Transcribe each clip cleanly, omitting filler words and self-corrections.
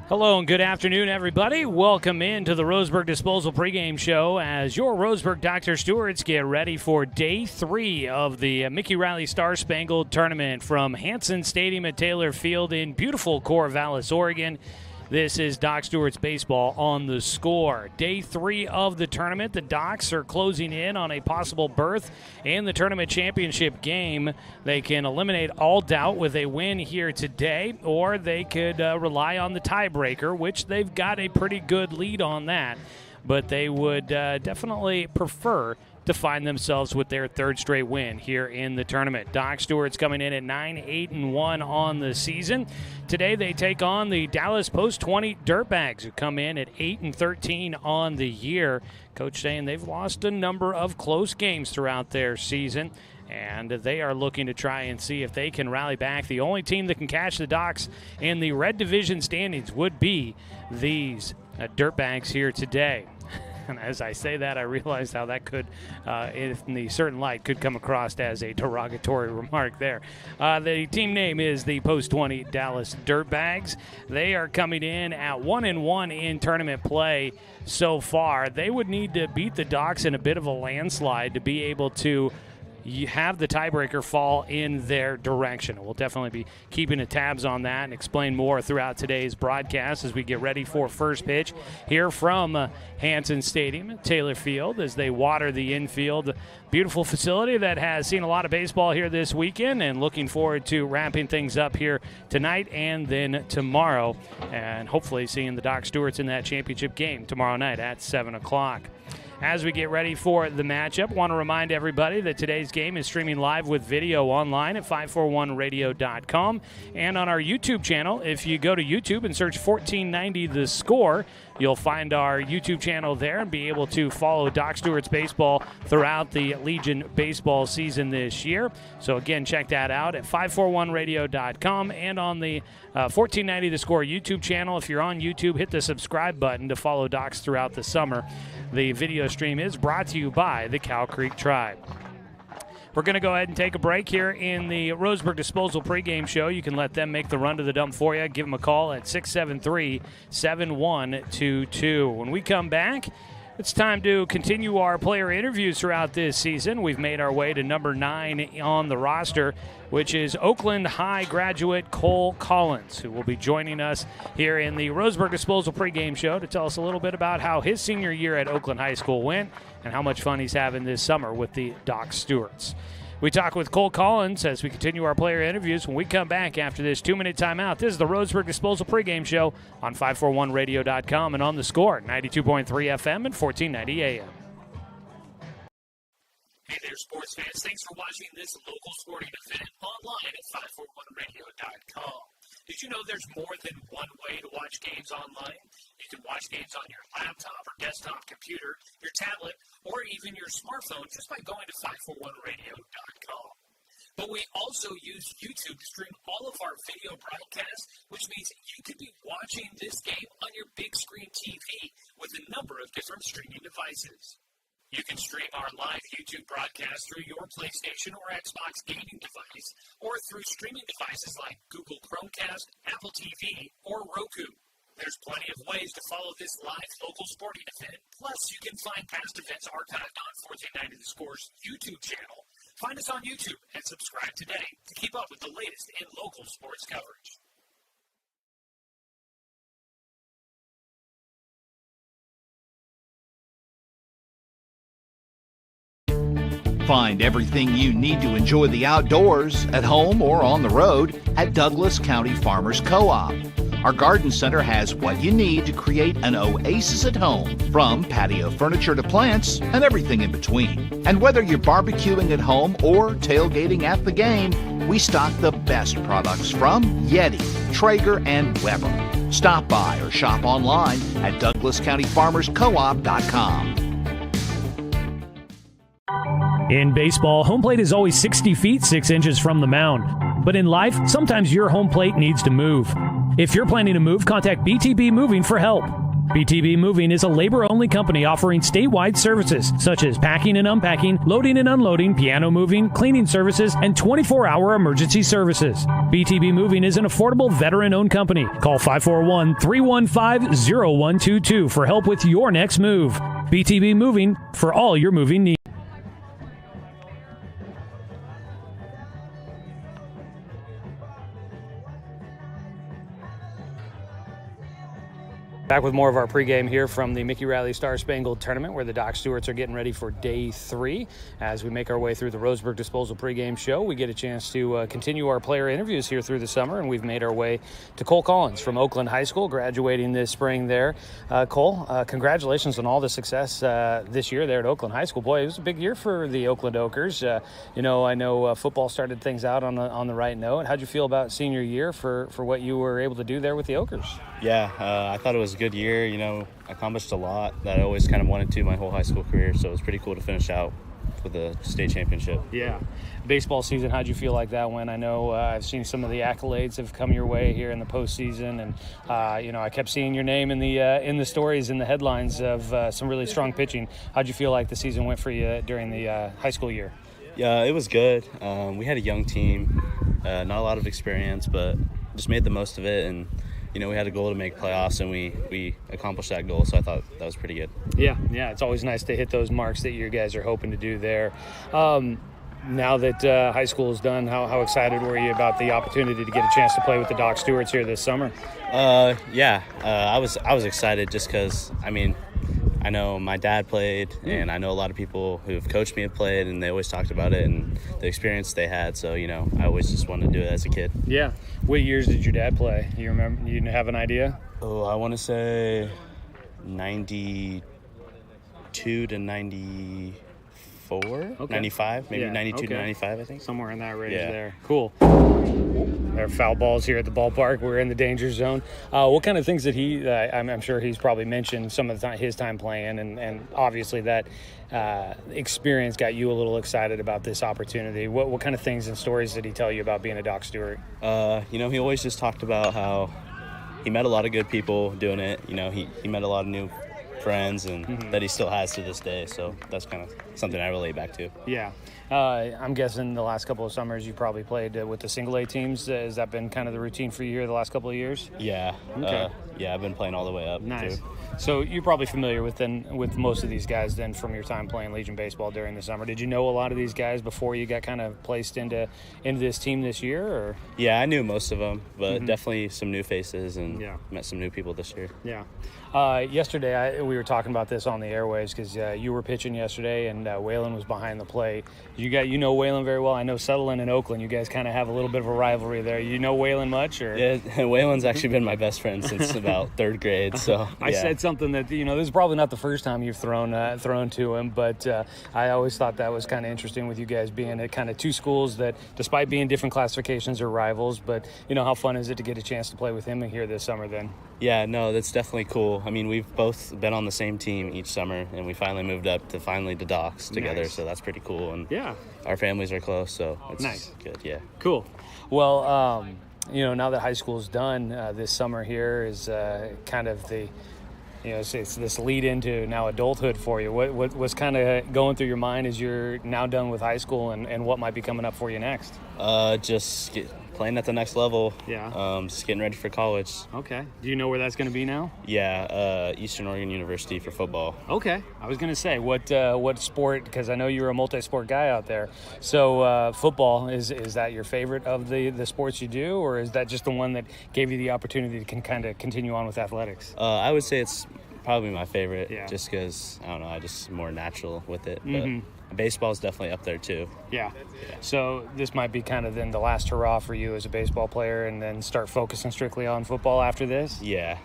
Hello and good afternoon, everybody. Welcome into the Roseburg Disposal Pregame Show as your Roseburg Dr. Stewarts get ready for Day 3 of the Mickey Riley Star Spangled Tournament from Hanson Stadium at Taylor Field in beautiful Corvallis, Oregon. This is Doc Stewart's Baseball on the Score. Day 3 of the tournament. The Docs are closing in on a possible berth in the tournament championship game. They can eliminate all doubt with a win here today, or they could rely on the tiebreaker, which they've got a pretty good lead on that. But they would definitely prefer to find themselves with their third straight win here in the tournament. Doc Stewart's coming in at 9-8-1 on the season. Today they take on the Dallas Post-20 Dirtbags, who come in at 8-13 on the year. Coach saying they've lost a number of close games throughout their season, and they are looking to try and see if they can rally back. The only team that can catch the Docs in the red division standings would be these Dirtbags here today. And as I say that, I realize how that could, in the certain light, could come across as a derogatory remark there. The team name is the Post-20 Dallas Dirtbags. They are coming in at 1-1 in tournament play so far. They would need to beat the Docs in a bit of a landslide to be able to have the tiebreaker fall in their direction. We'll definitely be keeping tabs on that and explain more throughout today's broadcast as we get ready for first pitch here from Hanson Stadium at Taylor Field as they water the infield. Beautiful facility that has seen a lot of baseball here this weekend, and looking forward to wrapping things up here tonight and then tomorrow, and hopefully seeing the Doc Stewarts in that championship game tomorrow night at 7 o'clock. As we get ready for the matchup, want to remind everybody that today's game is streaming live with video online at 541radio.com and on our YouTube channel. If you go to YouTube and search 1490 The Score, you'll find our YouTube channel there and be able to follow Doc Stewart's baseball throughout the Legion baseball season this year. So again, check that out at 541radio.com and on the 1490 The Score YouTube channel. If you're on YouTube, hit the subscribe button to follow Docs throughout the summer. The video stream is brought to you by the Cow Creek Tribe. We're going to go ahead and take a break here in the Roseburg Disposal Pregame Show. You can let them make the run to the dump for you. Give them a call at 673-7122. When we come back, it's time to continue our player interviews throughout this season. We've made our way to number 9 on the roster, which is Oakland High graduate Cole Collins, who will be joining us here in the Roseburg Disposal Pregame Show to tell us a little bit about how his senior year at Oakland High School went and how much fun he's having this summer with the Doc Stewarts. We talk with Cole Collins as we continue our player interviews when we come back after this 2-minute timeout. This is the Roseburg Disposal Pregame Show on 541radio.com and on The Score, 92.3 FM and 1490 AM. Hey there, sports fans. Thanks for watching this local sporting event online at 541radio.com. Did you know there's more than one way to watch games online? You can watch games on your laptop or desktop computer, your tablet, or even your smartphone just by going to 541radio.com. But we also use YouTube to stream all of our video broadcasts, which means you could be watching this game on your big screen TV with a number of different streaming devices. You can stream our live YouTube broadcast through your PlayStation or Xbox gaming device, or through streaming devices like Google Chromecast, Apple TV, or Roku. There's plenty of ways to follow this live local sporting event. Plus, you can find past events archived on 1490 The Score's YouTube channel. Find us on YouTube and subscribe today to keep up with the latest in local sports coverage. Find everything you need to enjoy the outdoors, at home or on the road, at Douglas County Farmers Co-op. Our garden center has what you need to create an oasis at home, from patio furniture to plants and everything in between. And whether you're barbecuing at home or tailgating at the game, we stock the best products from Yeti, Traeger, and Weber. Stop by or shop online at DouglasCountyFarmersCoop.com. In baseball, home plate is always 60 feet, 6 inches from the mound. But in life, sometimes your home plate needs to move. If you're planning to move, contact BTB Moving for help. BTB Moving is a labor-only company offering statewide services such as packing and unpacking, loading and unloading, piano moving, cleaning services, and 24-hour emergency services. BTB Moving is an affordable veteran-owned company. Call 541-315-0122 for help with your next move. BTB Moving, for all your moving needs. Back with more of our pregame here from the Mickey Riley Star Spangled Tournament, where the Doc Stewarts are getting ready for day 3. As we make our way through the Roseburg Disposal pregame show, we get a chance to continue our player interviews here through the summer, and we've made our way to Cole Collins from Oakland High School, graduating this spring there. Cole, congratulations on all the success this year there at Oakland High School. Boy, it was a big year for the Oakland Okers. I know football started things out on the right note. How'd you feel about senior year for what you were able to do there with the Okers? Yeah, I thought it was a good year. Accomplished a lot that I always kind of wanted to my whole high school career, so it was pretty cool to finish out with the state championship. Yeah. Baseball season, how'd you feel like that went? I know I've seen some of the accolades have come your way here in the postseason, and I kept seeing your name in the stories, in the headlines of some really strong pitching. How'd you feel like the season went for you during the high school year? Yeah, it was good. We had a young team, not a lot of experience, but just made the most of it, and we had a goal to make playoffs, and we accomplished that goal, so I thought that was pretty good. Yeah, it's always nice to hit those marks that you guys are hoping to do there. Now that high school is done, how excited were you about the opportunity to get a chance to play with the Doc Stewarts here this summer? I was excited just because, I know my dad played, and I know a lot of people who have coached me have played, and they always talked about it and the experience they had. So, I always just wanted to do it as a kid. Yeah. What years did your dad play? You remember? You have an idea? Oh, I want to say 92 to 94, okay. 95, maybe 92 to 95, I think. Somewhere in that range there. Cool. There are foul balls here at the ballpark. We're in the danger zone. What kind of things did he I'm sure he's probably mentioned some of his time playing, and obviously that experience got you a little excited about this opportunity. What kind of things and stories did he tell you about being a Doc Stewart? He always just talked about how he met a lot of good people doing it. He met a lot of new friends, and that he still has to this day. So that's kind of something I relate back to. Yeah. I'm guessing the last couple of summers you probably played with the single A teams. Has that been kind of the routine for you here the last couple of years? Yeah. Okay. I've been playing all the way up. Nice. Too. So you're probably familiar with most of these guys then from your time playing Legion baseball during the summer. Did you know a lot of these guys before you got kind of placed into this team this year? Or? Yeah, I knew most of them, but definitely some new faces, and met some new people this year. Yeah. Yesterday, we were talking about this on the airwaves because you were pitching yesterday, and Waylon was behind the plate. You know Waylon very well. I know Sutherland and Oakland, you guys kind of have a little bit of a rivalry there. You know Waylon much? Or? Yeah, Waylon's actually been my best friend since about third grade. So I said something that this is probably not the first time you've thrown to him, but I always thought that was kind of interesting with you guys being at kind of two schools that, despite being different classifications, are rivals. But how fun is it to get a chance to play with him here this summer then? Yeah, no, that's definitely cool. We've both been on the same team each summer, and we finally moved up to Docs together. Nice. So that's pretty cool. And our families are close, so it's nice. Good. Yeah. Cool. Well, now that high school's done, this summer here is kind of the, it's this lead into now adulthood for you. What was kind of going through your mind as you're now done with high school, and what might be coming up for you next? Just playing at the next level. Yeah. Just getting ready for college. Okay. Do you know where that's going to be now? Yeah, Eastern Oregon University for football. Okay. I was going to say, what sport, because I know you're a multi-sport guy out there. So football, is that your favorite of the sports you do, or is that just the one that gave you the opportunity to kind of continue on with athletics? I would say it's probably my favorite, just because, I don't know, I just more natural with it. But baseball is definitely up there too. Yeah. So this might be kind of then the last hurrah for you as a baseball player, and then start focusing strictly on football after this? Yeah.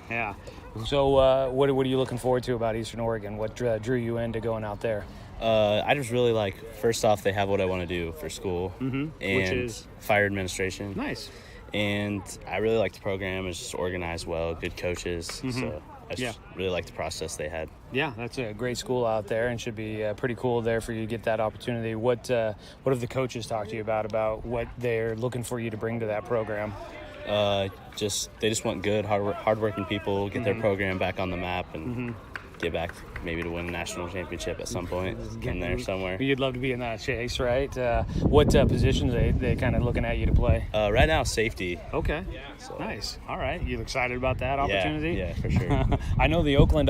So what are you looking forward to about Eastern Oregon? What drew you into going out there? I just really first off, they have what I want to do for school, and which is fire administration. Nice. And I really like the program. It's just organized well, good coaches. So I just really like the process they had. Yeah, that's a great school out there, and should be pretty cool there for you to get that opportunity. What have the coaches talked to you about what they're looking for you to bring to that program? They just want good, hardworking people, get their program back on the map, and get back maybe to win a national championship at some point in there somewhere. You'd love to be in that chase, right? What positions are they kind of looking at you to play? Right now, safety. Okay. So. Nice. All right. You excited about that opportunity? Yeah, for sure. I know the Oakland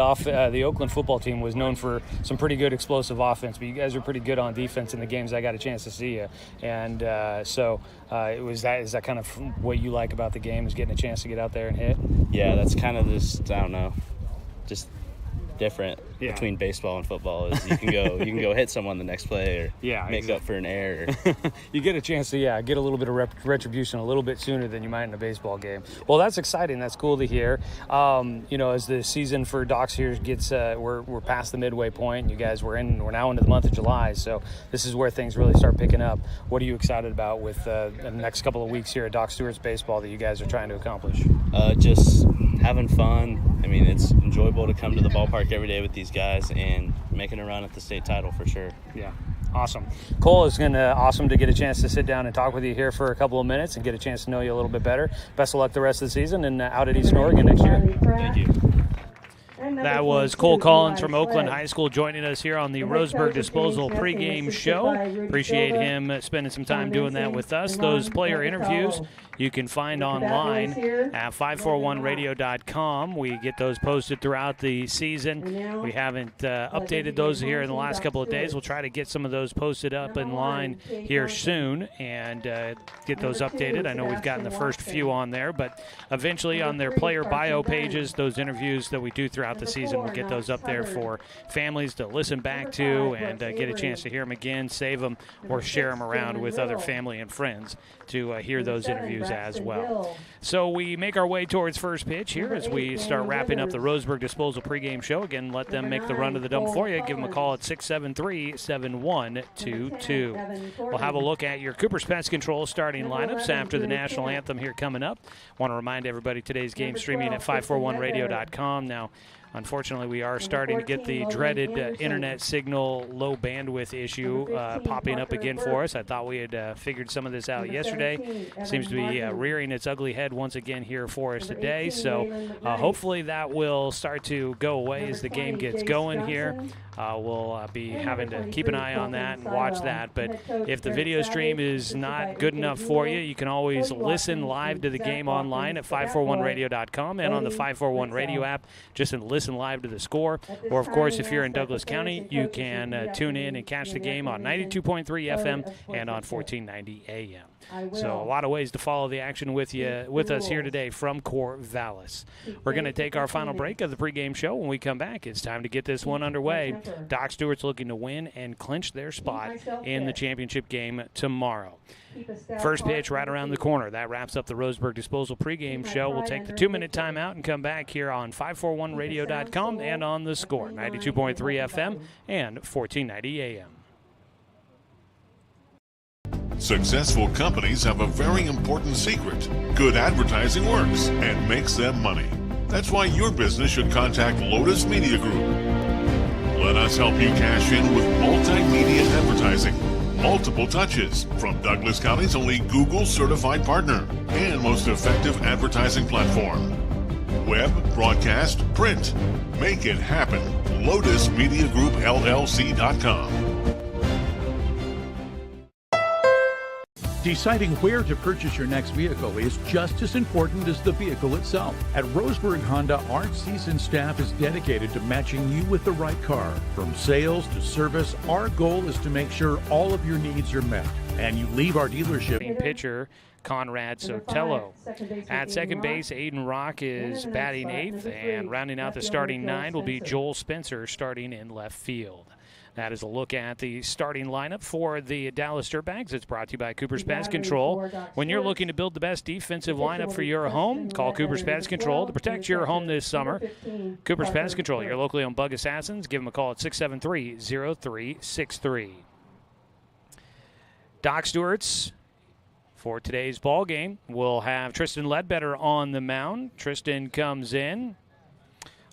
football team was known for some pretty good explosive offense, but you guys are pretty good on defense in the games I got a chance to see you. And is that kind of what you like about the game, is getting a chance to get out there and hit? Yeah, that's kind of just different between baseball and football. Is you can go hit someone the next play, or make up for an error. You get a chance to get a little bit of retribution a little bit sooner than you might in a baseball game. Well, that's exciting. That's cool to hear. As the season for Docs here gets, we're past the midway point. You guys we're now into the month of July, so this is where things really start picking up. What are you excited about with the next couple of weeks here at Doc Stewart's baseball that you guys are trying to accomplish? Just having fun. I mean, it's enjoyable to come to the ballpark every day with these guys and making a run at the state title for sure. Yeah. Awesome. Cole, it's been awesome to get a chance to sit down and talk with you here for a couple of minutes and get a chance to know you a little bit better. Best of luck the rest of the season and out at Eastern Oregon next year. Thank you. That was Cole Collins from Oakland High School joining us here on the Roseburg Disposal pregame show. Appreciate him spending some time doing that with us. Those player interviews you can find online at 541radio.com. We get those posted throughout the season. We haven't updated those here in the last couple of days. We'll try to get some of those posted up in line here soon and get those updated. I know we've gotten the first few on there, but eventually on their player bio pages, those interviews that we do throughout the season, we'll get those up there for families to listen back to and get a chance to hear them again, save them, or share them around with other family and friends to hear those interviews as well. So we make our way towards first pitch here as we start wrapping up the Roseburg Disposal pregame show. Again, let them make the run to the dump for you. Give them a call at 673-7122. We'll have a look at your Cooper's Pest Control starting lineups after the national anthem here coming up. Want to remind everybody today's game streaming at 541radio.com. Now, unfortunately, we are starting to get the dreaded internet signal low bandwidth issue popping up again for us. I thought we had figured some of this out yesterday. Seems to be rearing its ugly head once again here for us today. So hopefully that will start to go away as the game gets going here. We'll be having to keep an eye on that and watch that. But if the video stream is not good enough for you, you can always listen live to the game online at 541radio.com and on the 541 Radio app. Just listen live to the score. Or, of course, if you're in Douglas County, you can tune in and catch the game on 92.3 FM and on 1490 AM. So a lot of ways to follow the action with us here today from Corvallis. We're going to take our final break of the pregame show. When we come back, it's time to get this one underway. Doc Stewart's looking to win and clinch their spot in the championship game tomorrow. First pitch right around the corner. That wraps up the Roseburg Disposal pregame show. We'll take the 2-minute timeout and come back here on 541radio.com and on the score, 92.3 FM and 1490 AM. Successful companies have a very important secret. Good advertising works and makes them money. That's why your business should contact Lotus Media Group. Let us help you cash in with multimedia advertising. Multiple touches from Douglas County's only Google certified partner and most effective advertising platform. Web, broadcast, print. Make it happen. LotusMediaGroupLLC.com. Deciding where to purchase your next vehicle is just as important as the vehicle itself. At Roseburg Honda, our seasoned staff is dedicated to matching you with the right car. From sales to service, our goal is to make sure all of your needs are met. And you leave our dealership. Pitcher Conrad Sotelo. At second base, Aiden Rock is batting eighth, and rounding out the starting nine will be Joel Spencer starting in left field. That is a look at the starting lineup for the Dallas Dirtbags. It's brought to you by Cooper's Pest Control. When you're looking to build the best defensive lineup for your home, call Cooper's Pest Control to protect your home this summer. Cooper's Pest Control, your locally owned bug assassins. Give them a call at 673-0363. Doc Stewart's for today's ball game, we'll have Tristan Ledbetter on the mound. Tristan comes in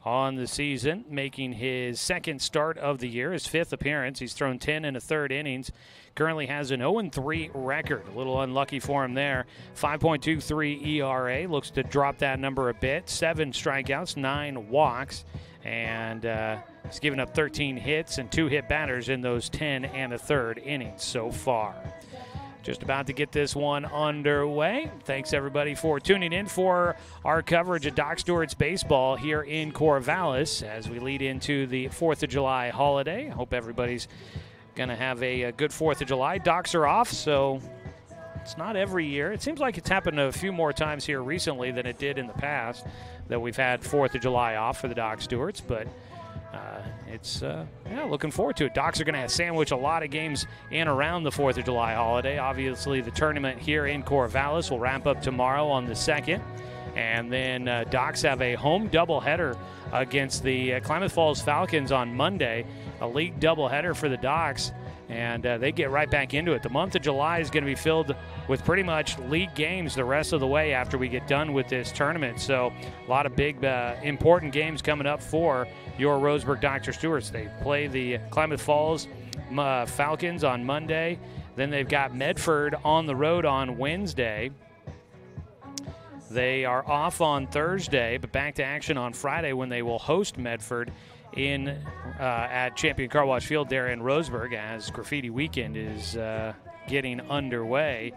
on the season, making his second start of the year, his 5th appearance. He's thrown 10 and a third innings. Currently has an 0-3 record. A little unlucky for him there. 5.23 ERA. Looks to drop that number a bit. 7 strikeouts, 9 walks. And he's given up 13 hits and 2 hit batters in those 10 and a third innings so far. Just about to get this one underway. Thanks, everybody, for tuning in for our coverage of Doc Stewart's baseball here in Corvallis as we lead into the 4th of July holiday. Hope everybody's going to have a good 4th of July. Docs are off, so it's not every year. It seems like it's happened a few more times here recently than it did in the past that we've had 4th of July off for the Doc Stewarts, but it's looking forward to it. Docs are going to sandwich a lot of games in around the 4th of July holiday. Obviously, the tournament here in Corvallis will wrap up tomorrow on the 2nd. And then Docs have a home doubleheader against the Klamath Falls Falcons on Monday, a league doubleheader for the Docs. And they get right back into it. The month of July is going to be filled with pretty much league games the rest of the way after we get done with this tournament. So a lot of big, important games coming up for your Roseburg Dr. Stewarts. They play the Klamath Falls Falcons on Monday. Then they've got Medford on the road on Wednesday. They are off on Thursday, but back to action on Friday when they will host Medford at Champion Car Wash Field there in Roseburg as Graffiti Weekend is getting underway,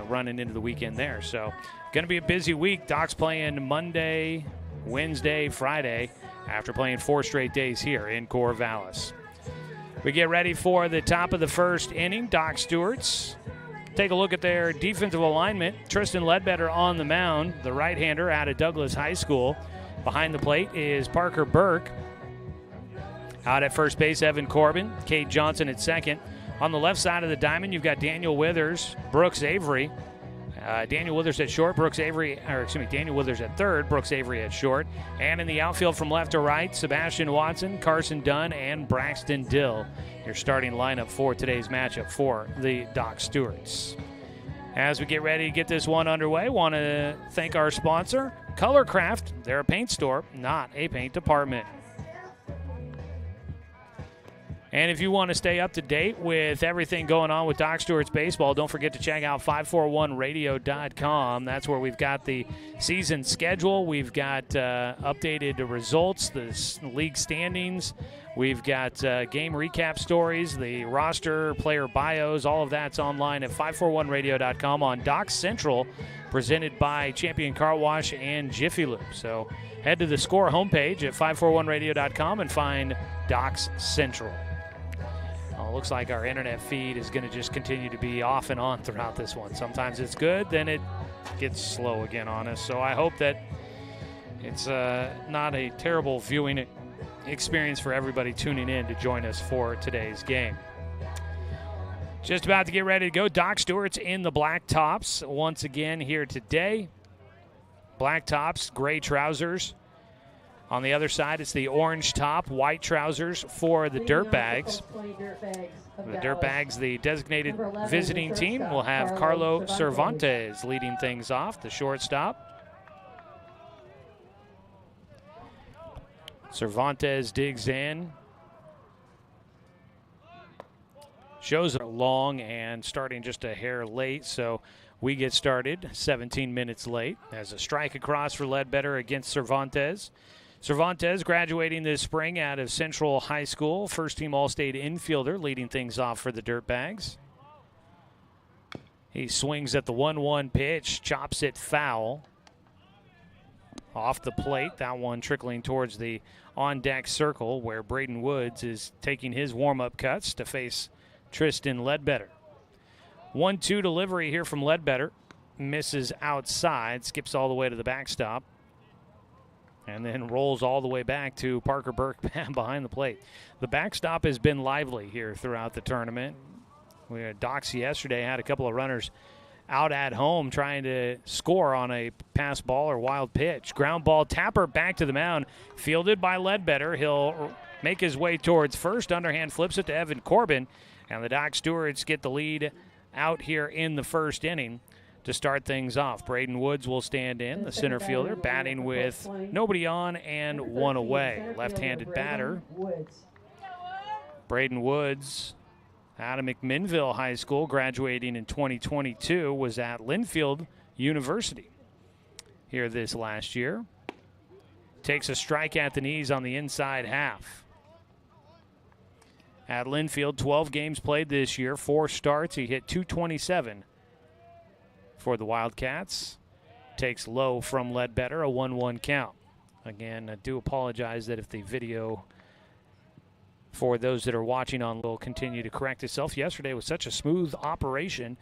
running into the weekend there. So going to be a busy week. Docs playing Monday, Wednesday, Friday after playing 4 straight days here in Corvallis. We get ready for the top of the first inning. Doc Stewart's take a look at their defensive alignment. Tristan Ledbetter on the mound, the right-hander out of Douglas High School. Behind the plate is Parker Burke. Out at first base, Evan Corbin, Cade Johnson at second. On the left side of the diamond, you've got Daniel Withers, Brooks Avery. Daniel Withers at short, Daniel Withers at third, Brooks Avery at short. And in the outfield from left to right, Sebastian Watson, Carson Dunn, and Braxton Dill. Your starting lineup for today's matchup for the Doc Stewarts. As we get ready to get this one underway, want to thank our sponsor, Colorcraft. They're a paint store, not a paint department. And if you want to stay up to date with everything going on with Doc Stewart's baseball, don't forget to check out 541radio.com. That's where we've got the season schedule. We've got updated results, the league standings. We've got game recap stories, the roster, player bios. All of that's online at 541radio.com on Doc Central, presented by Champion Car Wash and Jiffy Lube. So head to the Score homepage at 541radio.com and find Docs Central. Looks like our internet feed is going to just continue to be off and on throughout this one. Sometimes it's good, then it gets slow again on us. So I hope that it's not a terrible viewing experience for everybody tuning in to join us for today's game. Just about to get ready to go. Doc Stewart's in the black tops once again here today. Black tops, gray trousers. On the other side, it's the orange top, white trousers for the Dirtbags. The Dirtbags, the designated visiting team, will have Carlo Cervantes leading things off, the shortstop. Cervantes digs in. Shows it long and starting just a hair late, so we get started 17 minutes late as a strike across for Ledbetter against Cervantes. Cervantes graduating this spring out of Central High School, first-team All-State infielder, leading things off for the Dirtbags. He swings at the 1-1 pitch, chops it foul. Off the plate, that one trickling towards the on-deck circle where Braden Woods is taking his warm-up cuts to face Tristan Ledbetter. 1-2 delivery here from Ledbetter. Misses outside, skips all the way to the backstop. And then rolls all the way back to Parker Burke behind the plate. The backstop has been lively here throughout the tournament. We had Docs yesterday, had a couple of runners out at home trying to score on a pass ball or wild pitch. Ground ball, Tapper back to the mound, fielded by Ledbetter. He'll make his way towards first. Underhand flips it to Evan Corbin. And the Doc Stewarts get the lead out here in the first inning. to start things off. Braden Woods will stand in, the center fielder, batting with nobody on and one away. Left-handed batter. Braden Woods, out of McMinnville High School, graduating in 2022, was at Linfield University here this last year. Takes a strike at the knees on the inside half. At Linfield, 12 games played this year, 4 starts. He hit .227 for the Wildcats. Takes low from Ledbetter, a 1-1 count. Again, I do apologize that if the video for those that are watching on will continue to correct itself. Yesterday was such a smooth operation.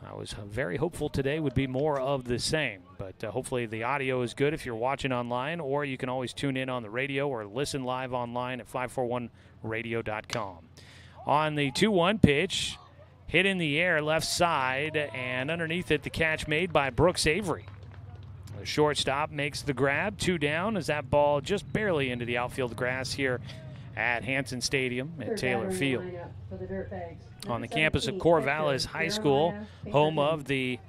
I was very hopeful today would be more of the same, but hopefully the audio is good if you're watching online, or you can always tune in on the radio or listen live online at 541radio.com. On the 2-1 pitch, hit in the air left side, and underneath it the catch made by Brooks Avery. The shortstop makes the grab, 2 down as that ball just barely into the outfield grass here at Hanson Stadium at Taylor Field. On the campus of Corvallis High School, home of the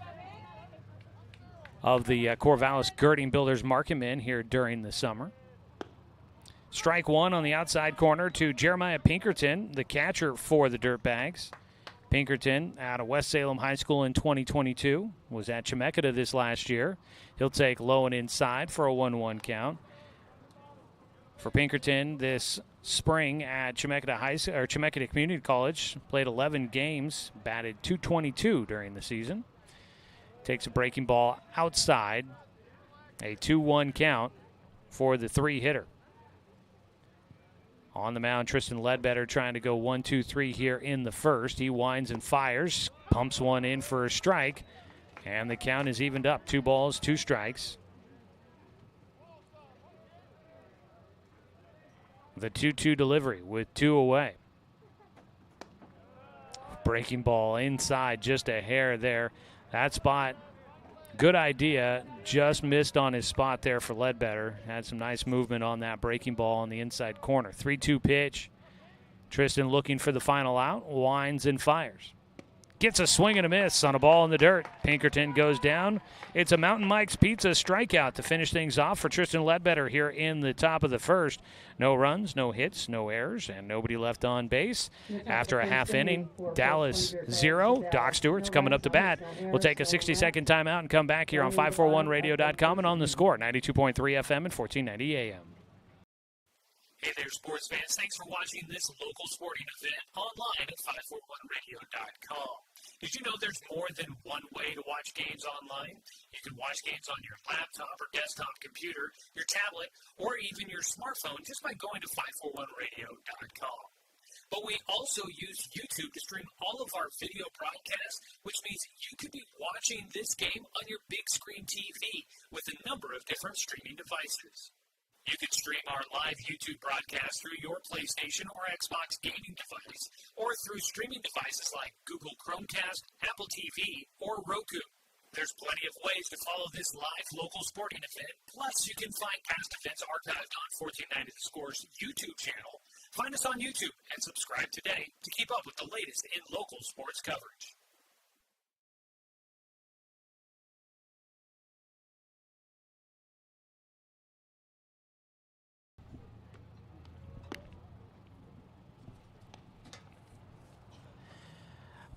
Corvallis Girding Builders Markham Inn here during the summer. Strike 1 on the outside corner to Jeremiah Pinkerton, the catcher for the Dirtbags. Pinkerton out of West Salem High School in 2022, was at Chemeketa this last year. He'll take low and inside for a 1-1 count. For Pinkerton this spring at Chemeketa Community College, played 11 games, batted .222 during the season. Takes a breaking ball outside, a 2-1 count for the 3-hitter. On the mound, Tristan Ledbetter trying to go 1-2-3 here in the first. He winds and fires, pumps one in for a strike, and the count is evened up. 2 balls, 2 strikes. The 2-2 delivery with 2 away. Breaking ball inside, just a hair there. That spot, good idea, just missed on his spot there for Ledbetter. Had some nice movement on that breaking ball on the inside corner. 3-2 pitch. Tristan looking for the final out, winds and fires. Gets a swing and a miss on a ball in the dirt. Pinkerton goes down. It's a Mountain Mike's Pizza strikeout to finish things off for Tristan Ledbetter here in the top of the first. No runs, no hits, no errors, and nobody left on base. After a half inning, Dallas 0. Doc Stewart's coming up to bat. We'll take a 60-second timeout and come back here on 541radio.com and on the score, 92.3 FM and 1490 AM. Hey there, sports fans. Thanks for watching this local sporting event online at 541radio.com. Did you know there's more than one way to watch games online? You can watch games on your laptop or desktop computer, your tablet, or even your smartphone just by going to 541radio.com. But we also use YouTube to stream all of our video broadcasts, which means you could be watching this game on your big screen TV with a number of different streaming devices. You can stream our live YouTube broadcast through your PlayStation or Xbox gaming device, or through streaming devices like Google Chromecast, Apple TV, or Roku. There's plenty of ways to follow this live local sporting event. Plus, you can find past events archived on 1490 The Score's YouTube channel. Find us on YouTube and subscribe today to keep up with the latest in local sports coverage.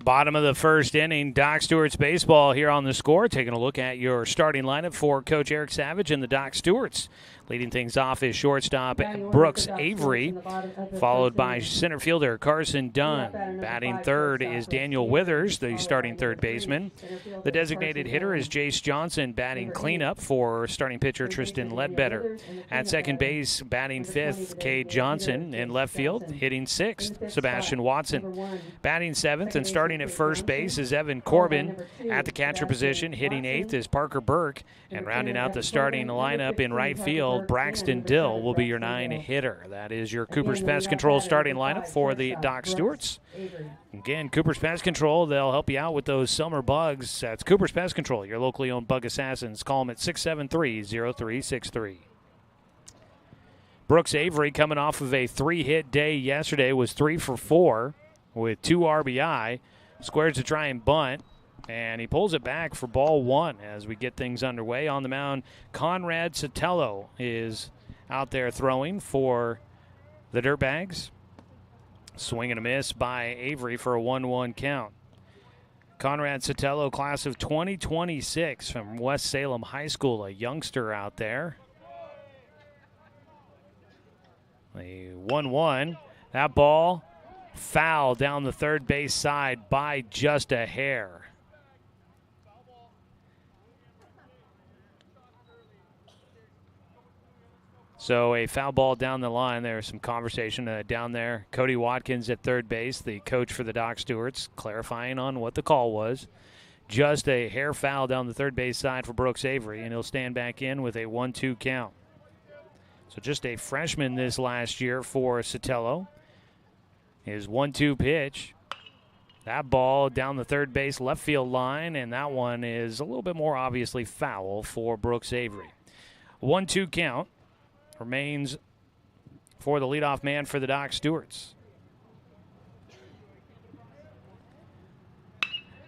Bottom of the first inning, Doc Stewart's baseball here on the score. Taking a look at your starting lineup for Coach Eric Savage and the Doc Stewarts. Leading things off is shortstop Brooks Avery, followed by center fielder Carson Dunn. Batting third is Daniel Withers, the starting third baseman. The designated hitter is Jace Johnson, batting cleanup for starting pitcher Tristan Ledbetter. At second base, batting fifth, Cade Johnson. In left field, hitting sixth, Sebastian Watson. Batting seventh and starting at first base is Evan Corbin. At the catcher position, hitting eighth is Parker Burke. And rounding out the starting lineup in right field, Braxton Dill will be your 9-hitter. That is your Cooper's Pest Control starting lineup for the Doc Stewarts. Again, Cooper's Pest Control, they'll help you out with those summer bugs. That's Cooper's Pest Control, your locally owned bug assassins. Call them at 673-0363. Brooks Avery, coming off of a 3-hit day yesterday, was 3 for 4 with 2 RBI. Squares to try and bunt. And he pulls it back for ball one as we get things underway. On the mound, Conrad Sotelo is out there throwing for the Dirtbags. Swing and a miss by Avery for a 1-1 count. Conrad Sotelo, class of 2026 from West Salem High School, a youngster out there. The 1-1. That ball foul down the third base side by just a hair. So a foul ball down the line. There's some conversation down there. Cody Watkins at third base, the coach for the Doc Stewarts, clarifying on what the call was. Just a hair foul down the third base side for Brooks Avery, and he'll stand back in with a 1-2 count. So just a freshman this last year for Sotelo. His 1-2 pitch. That ball down the third base left field line, and that one is a little bit more obviously foul for Brooks Avery. 1-2 count remains for the leadoff man for the Doc Stewarts.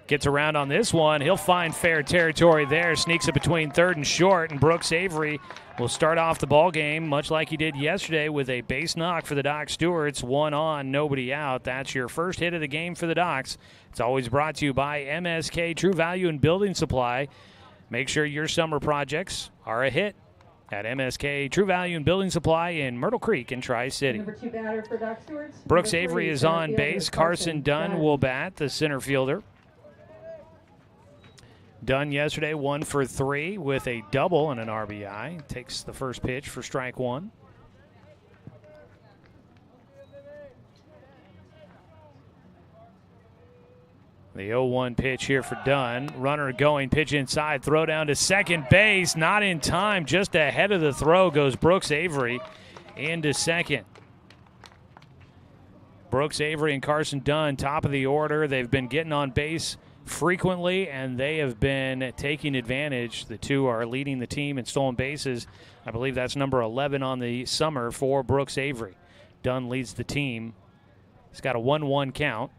Gets around on this one. He'll find fair territory there. Sneaks it between third and short, and Brooks Avery will start off the ball game much like he did yesterday with a base knock for the Doc Stewarts. 1 on, nobody out. That's your first hit of the game for the Docs. It's always brought to you by MSK True Value and Building Supply. Make sure your summer projects are a hit at MSK True Value and Building Supply in Myrtle Creek and Tri-City. Number 2 batter for Doc Stewarts. Brooks Avery is on base. Carson Dunn will bat, the center fielder. Dunn yesterday 1 for 3 with a double and an RBI. Takes the first pitch for strike one. The 0-1 pitch here for Dunn. Runner going, pitch inside, throw down to second base. Not in time, just ahead of the throw goes Brooks Avery into second. Brooks Avery and Carson Dunn, top of the order. They've been getting on base frequently, and they have been taking advantage. The two are leading the team in stolen bases. I believe that's number 11 on the summer for Brooks Avery. Dunn leads the team. He's got a 1-1 count.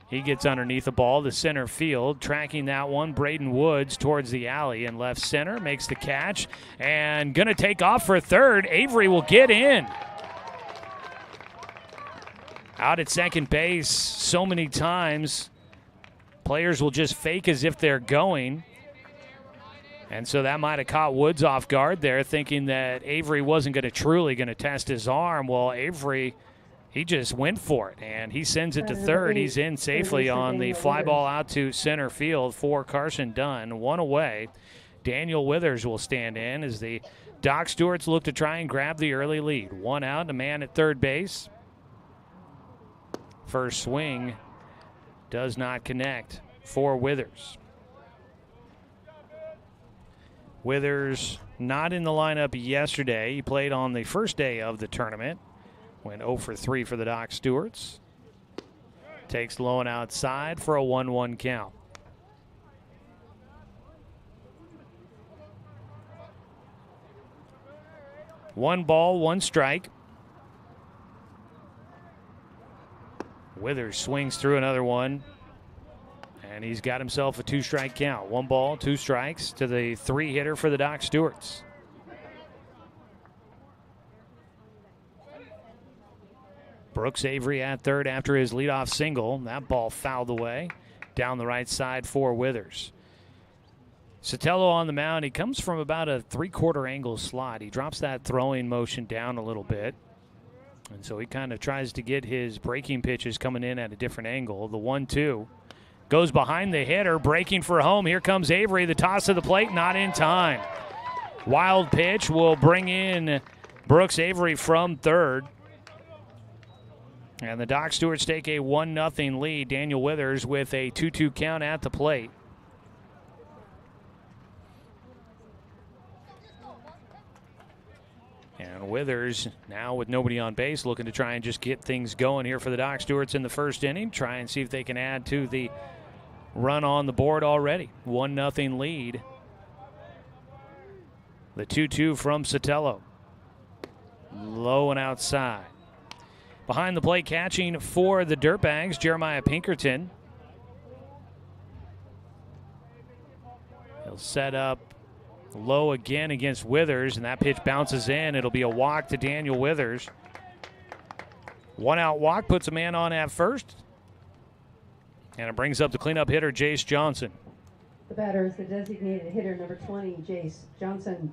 He gets underneath the ball to center field. Tracking that one, Braden Woods towards the alley in left center. Makes the catch and going to take off for third. Avery will get in. Out at second base so many times, players will just fake as if they're going. And so that might have caught Woods off guard there, thinking that Avery wasn't truly going to test his arm. Well, Avery, he just went for it, and he sends it to third. He's in safely on the fly ball out to center field for Carson Dunn. 1 away. Daniel Withers will stand in as the Doc Stewarts look to try and grab the early lead. 1 out, a man at third base. First swing does not connect for Withers. Withers not in the lineup yesterday. He played on the first day of the tournament. Went 0 for 3 for the Doc Stewarts. Takes low and outside for a 1-1 count. One ball, one strike. Withers swings through another one, and he's got himself a 2-strike count. 1 ball, 2 strikes to the 3-hitter for the Doc Stewarts. Brooks Avery at third after his leadoff single. That ball fouled away down the right side for Withers. Sotelo on the mound. He comes from about a 3/4 angle slot. He drops that throwing motion down a little bit. And so he kind of tries to get his breaking pitches coming in at a different angle. The 1-2 goes behind the hitter, breaking for home. Here comes Avery. The toss to the plate, not in time. Wild pitch will bring in Brooks Avery from third. And the Doc Stewarts take a 1-0 lead. Daniel Withers with a 2-2 count at the plate. And Withers now with nobody on base looking to try and just get things going here for the Doc Stewarts in the first inning. Try and see if they can add to the run on the board already. 1-0 lead. The 2-2 from Sotelo. Low and outside. Behind the plate catching for the Dirtbags, Jeremiah Pinkerton. He'll set up low again against Withers, and that pitch bounces in. It'll be a walk to Daniel Withers. 1-out walk puts a man on at first. And it brings up the cleanup hitter, Jace Johnson. The batter is the designated hitter, number 20, Jace Johnson.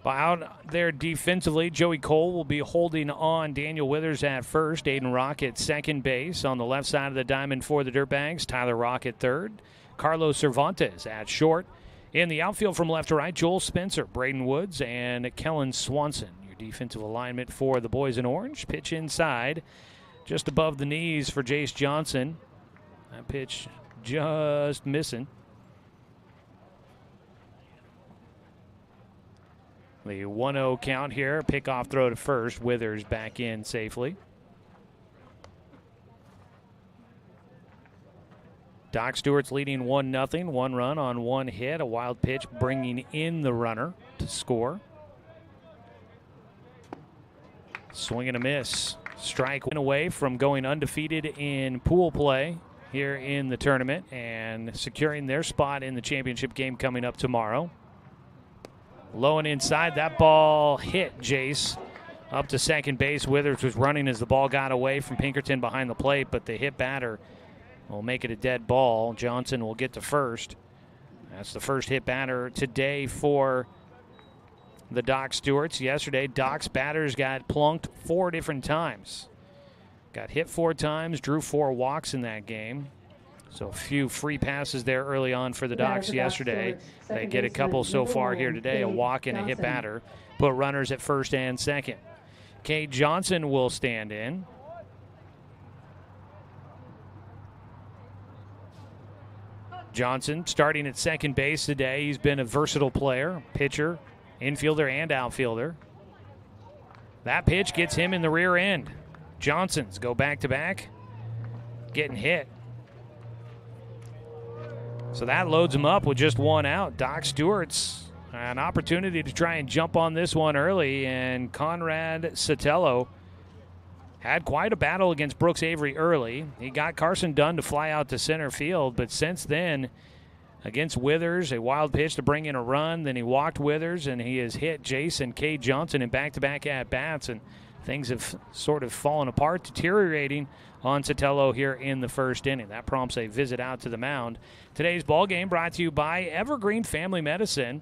Out there defensively, Joey Cole will be holding on Daniel Withers at first. Aiden Rock at second base. On the left side of the diamond for the Dirtbags, Tyler Rock at third. Carlos Cervantes at short. In the outfield from left to right, Joel Spencer, Braden Woods, and Kellen Swanson. Your defensive alignment for the boys in orange. Pitch inside, just above the knees for Jace Johnson. That pitch just missing. The 1-0 count here. Pickoff throw to first. Withers back in safely. Doc Stewart's leading 1-0. 1 run on 1 hit. A wild pitch bringing in the runner to score. Swing and a miss. Strike away from going undefeated in pool play here in the tournament and securing their spot in the championship game coming up tomorrow. Low and inside. That ball hit Jace up to second base. Withers was running as the ball got away from Pinkerton behind the plate, but the hit batter will make it a dead ball. Johnson will get to first. That's the first hit batter today for the Doc Stewarts. Yesterday, Doc's batters got plunked 4 different times. Got hit 4 times, drew 4 walks in that game. So a few free passes there early on for the Docs yesterday. They get a couple so far here today, a walk and a hit batter. Put runners at first and second. Cade Johnson will stand in. Johnson starting at second base today. He's been a versatile player, pitcher, infielder, and outfielder. That pitch gets him in the rear end. Johnson's go back-to-back, getting hit. So that loads him up with just 1 out. Doc Stewart's an opportunity to try and jump on this one early, and Conrad Sotelo had quite a battle against Brooks Avery early. He got Carson Dunn to fly out to center field, but since then, against Withers, a wild pitch to bring in a run. Then he walked Withers, and he has hit Jason Cade Johnson in back-to-back at-bats, and things have sort of fallen apart, deteriorating on Sotelo here in the first inning. That prompts a visit out to the mound. Today's ball game brought to you by Evergreen Family Medicine.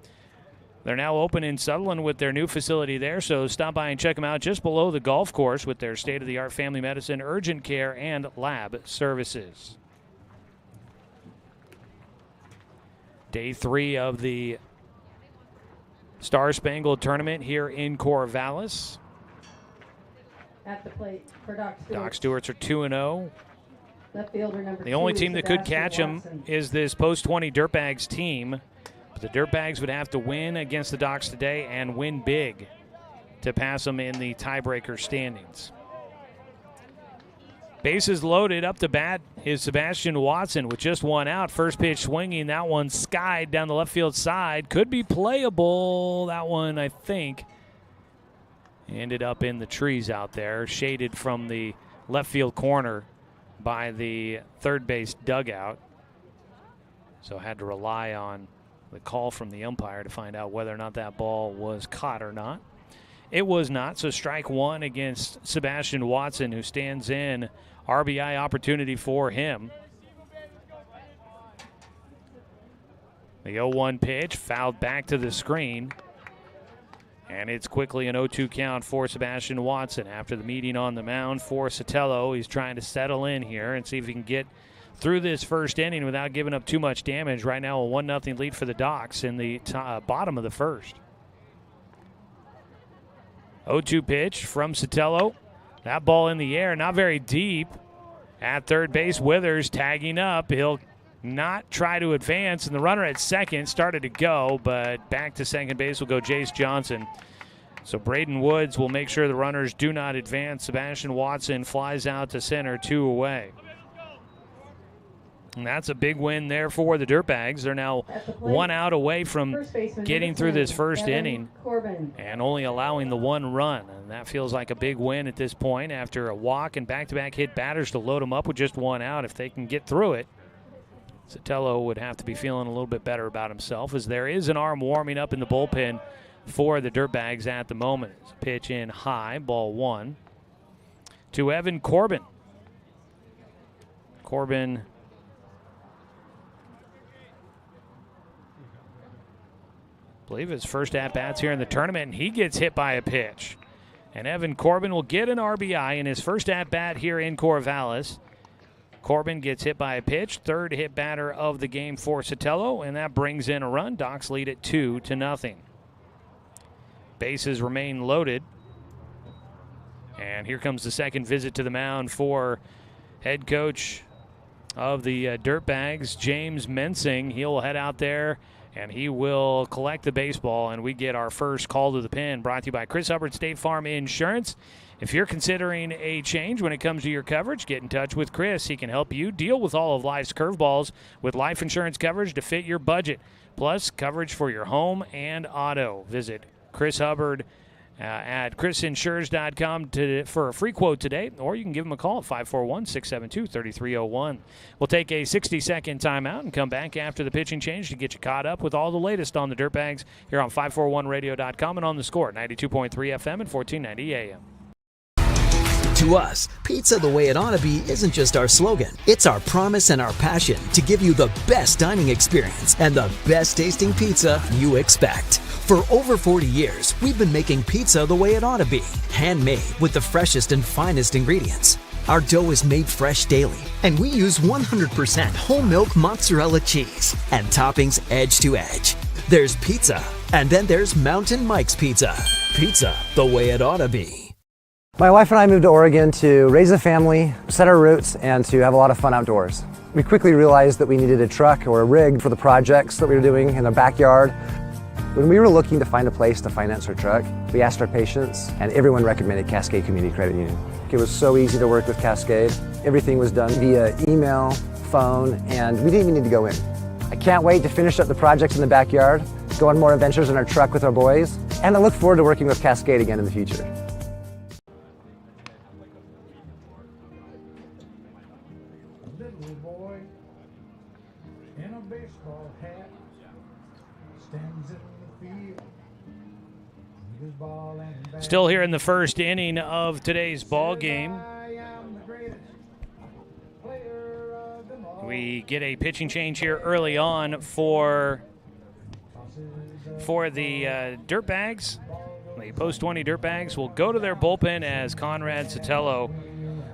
They're now open in Sutherland with their new facility there, so stop by and check them out just below the golf course with their state-of-the-art family medicine, urgent care, and lab services. Day 3 of the Star Spangled Tournament here in Corvallis. At the plate for Doc Stewart. Doc Stewarts are 2-0. Left fielder number The only 2, team that could Sebastian catch them Watson. is this post-20 Dirtbags team. But the Dirtbags would have to win against the Docs today and win big to pass them in the tiebreaker standings. Bases loaded. Up to bat is Sebastian Watson with just 1 out. First pitch swinging. That one skied down the left field side. Could be playable. That one, I think, ended up in the trees out there, shaded from the left field corner by the third base dugout. So had to rely on the call from the umpire to find out whether or not that ball was caught or not. It was not, so strike 1 against Sebastian Watson, who stands in. RBI opportunity for him. The 0-1 pitch fouled back to the screen. And it's quickly an 0-2 count for Sebastian Watson. After the meeting on the mound for Sotelo, he's trying to settle in here and see if he can get through this first inning without giving up too much damage. Right now, a 1-0 lead for the Docs in the bottom of the first. 0-2 pitch from Sotelo. That ball in the air, not very deep. At third base, Withers tagging up. He'll not try to advance, and the runner at second started to go, but back to second base will go Jace Johnson. So Braden Woods will make sure the runners do not advance. Sebastian Watson flies out to center, 2 away. And that's a big win there for the Dirtbags. They're now 1 out away from getting through this first inning and only allowing the 1 run. And that feels like a big win at this point after a walk and back-to-back hit batters to load them up with just 1 out. If they can get through it, Sotelo would have to be feeling a little bit better about himself, as there is an arm warming up in the bullpen for the Dirtbags at the moment. Pitch in high, ball one, to Evan Corbin. Corbin I believe his first at-bats here in the tournament, and he gets hit by a pitch. And Evan Corbin will get an RBI in his first at-bat here in Corvallis. Corbin gets hit by a pitch, third hit batter of the game for Sotelo, and that brings in a run. Docs lead it 2-0. Bases remain loaded. And here comes the second visit to the mound for head coach of the Dirtbags, James Mensing. He'll head out there and he will collect the baseball, and we get our first call to the pen, brought to you by Chris Hubbard State Farm Insurance. If you're considering a change when it comes to your coverage, get in touch with Chris. He can help you deal with all of life's curveballs with life insurance coverage to fit your budget, plus coverage for your home and auto. Visit Chris Hubbard at chrisinsures.com for a free quote today, or you can give him a call at 541-672-3301. We'll take a 60-second timeout and come back after the pitching change to get you caught up with all the latest on the Dirtbags here on 541radio.com and on the Score, 92.3 FM and 1490 AM. To us, pizza the way it ought to be isn't just our slogan. It's our promise and our passion to give you the best dining experience and the best tasting pizza you expect. For over 40 years, we've been making pizza the way it ought to be. Handmade with the freshest and finest ingredients. Our dough is made fresh daily, and we use 100% whole milk mozzarella cheese and toppings edge to edge. There's pizza, and then there's Mountain Mike's Pizza. Pizza the way it ought to be. My wife and I moved to Oregon to raise a family, set our roots, and to have a lot of fun outdoors. We quickly realized that we needed a truck or a rig for the projects that we were doing in the backyard. When we were looking to find a place to finance our truck, we asked our patients, and everyone recommended Cascade Community Credit Union. It was so easy to work with Cascade. Everything was done via email, phone, and we didn't even need to go in. I can't wait to finish up the projects in the backyard, go on more adventures in our truck with our boys, and I look forward to working with Cascade again in the future. Still here in the first inning of today's ball game. We get a pitching change here early on for the Dirtbags. The post-20 Dirtbags will go to their bullpen as Conrad Sotelo,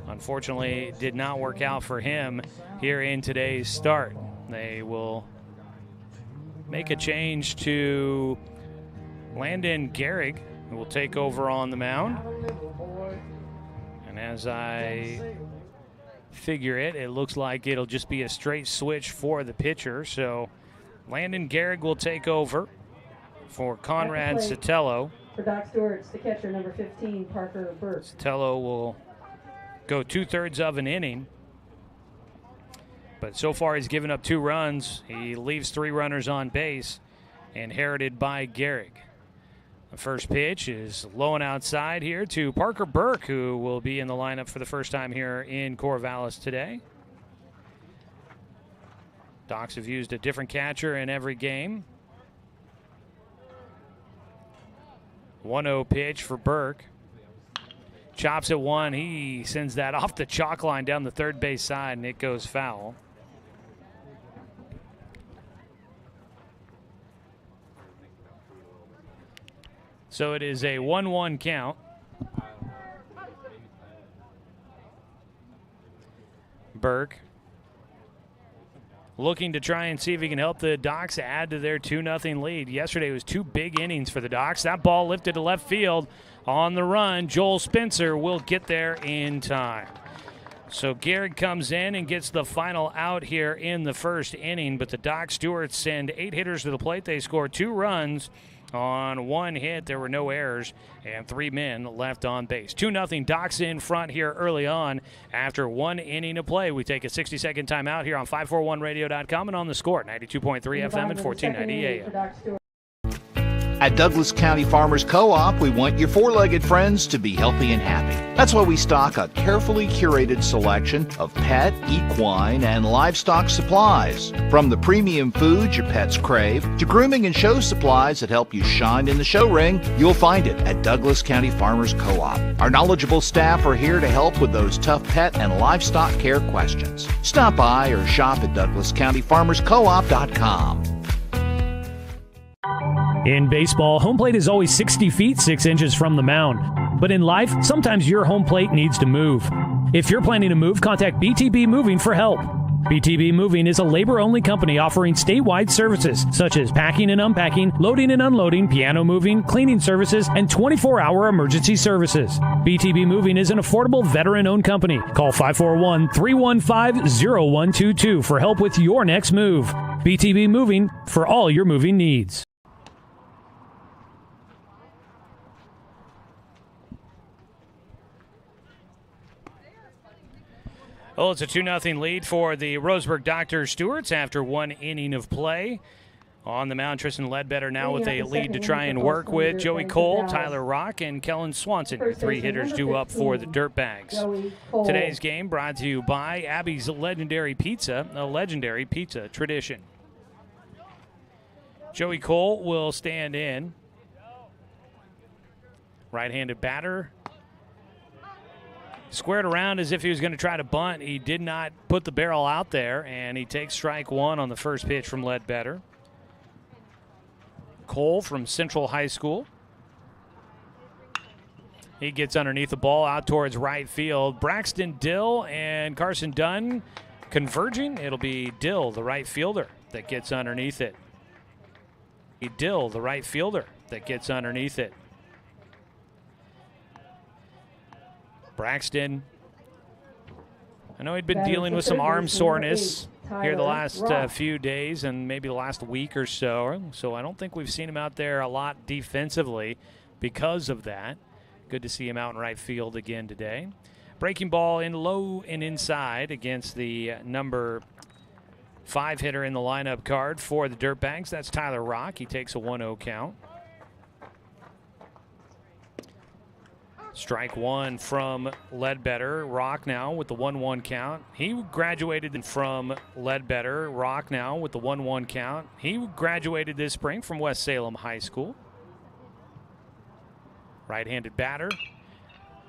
unfortunately, did not work out for him here in today's start. They will make a change to Landon Gehrig, who will take over on the mound. And as I figure it, it looks like it'll just be a straight switch for the pitcher. So Landon Gehrig will take over for Conrad Sotelo. For Doc Stewart, the catcher, number 15, Parker Burke. Sotelo will go 2/3 of an inning. But so far he's given up 2 runs. He leaves 3 runners on base, inherited by Gehrig. The first pitch is low and outside here to Parker Burke, who will be in the lineup for the first time here in Corvallis today. Docs have used a different catcher in every game. 1-0 pitch for Burke. Chops at 1. He sends that off the chalk line down the third base side, and it goes foul. So it is a 1-1 count. Burke looking to try and see if he can help the Docs add to their 2-0 lead. Yesterday was 2 big innings for the Docs. That ball lifted to left field on the run. Joel Spencer will get there in time. So Gehrig comes in and gets the final out here in the first inning, but the Doc Stewarts send 8 hitters to the plate. They score 2 runs on 1 hit. There were no errors and 3 men left on base. 2-0 Docs in front here early on after 1 inning of play. We take a 60-second timeout here on 541radio.com and on the Score, 92.3 FM and 1490 AM. At Douglas County Farmers Co-op, we want your four-legged friends to be healthy and happy. That's why we stock a carefully curated selection of pet, equine, and livestock supplies. From the premium foods your pets crave to grooming and show supplies that help you shine in the show ring, you'll find it at Douglas County Farmers Co-op. Our knowledgeable staff are here to help with those tough pet and livestock care questions. Stop by or shop at DouglasCountyFarmersCoop.com. In baseball, home plate is always 60 feet 6 inches from the mound. But in life, sometimes your home plate needs to move. If you're planning to move, contact BTB Moving for help. BTB Moving is a labor-only company offering statewide services such as packing and unpacking, loading and unloading, piano moving, cleaning services, and 24-hour emergency services. BTB Moving is an affordable veteran-owned company. Call 541-315-0122 for help with your next move. BTB Moving for all your moving needs. Well, it's a 2-0 lead for the Roseburg Dr. Stewarts after one inning of play. On the mound, Tristan Ledbetter now with a lead to try and work with. Joey Cole, Tyler Rock, and Kellen Swanson, your three hitters due up for the Dirtbags. Today's game brought to you by Abby's Legendary Pizza, a legendary pizza tradition. Joey Cole will stand in. Right-handed batter. Squared around as if he was going to try to bunt. He did not put the barrel out there, and he takes strike one on the first pitch from Ledbetter. Cole from Central High School. He gets underneath the ball out towards right field. Braxton Dill and Carson Dunn converging. It'll be Dill, the right fielder, that gets underneath it. Dill, the right fielder, that gets underneath it. Braxton, I know he'd been dealing with some arm soreness here the last few days and maybe the last week or so. So I don't think we've seen him out there a lot defensively because of that. Good to see him out in right field again today. Breaking ball in low and inside against the number 5 hitter in the lineup card for the Dirtbags. That's Tyler Rock. He takes a 1-0 count. Strike one from Ledbetter. Rock now with the 1-1 count. He graduated from Ledbetter. Rock now with the 1-1 count. He graduated this spring from West Salem High School. Right-handed batter.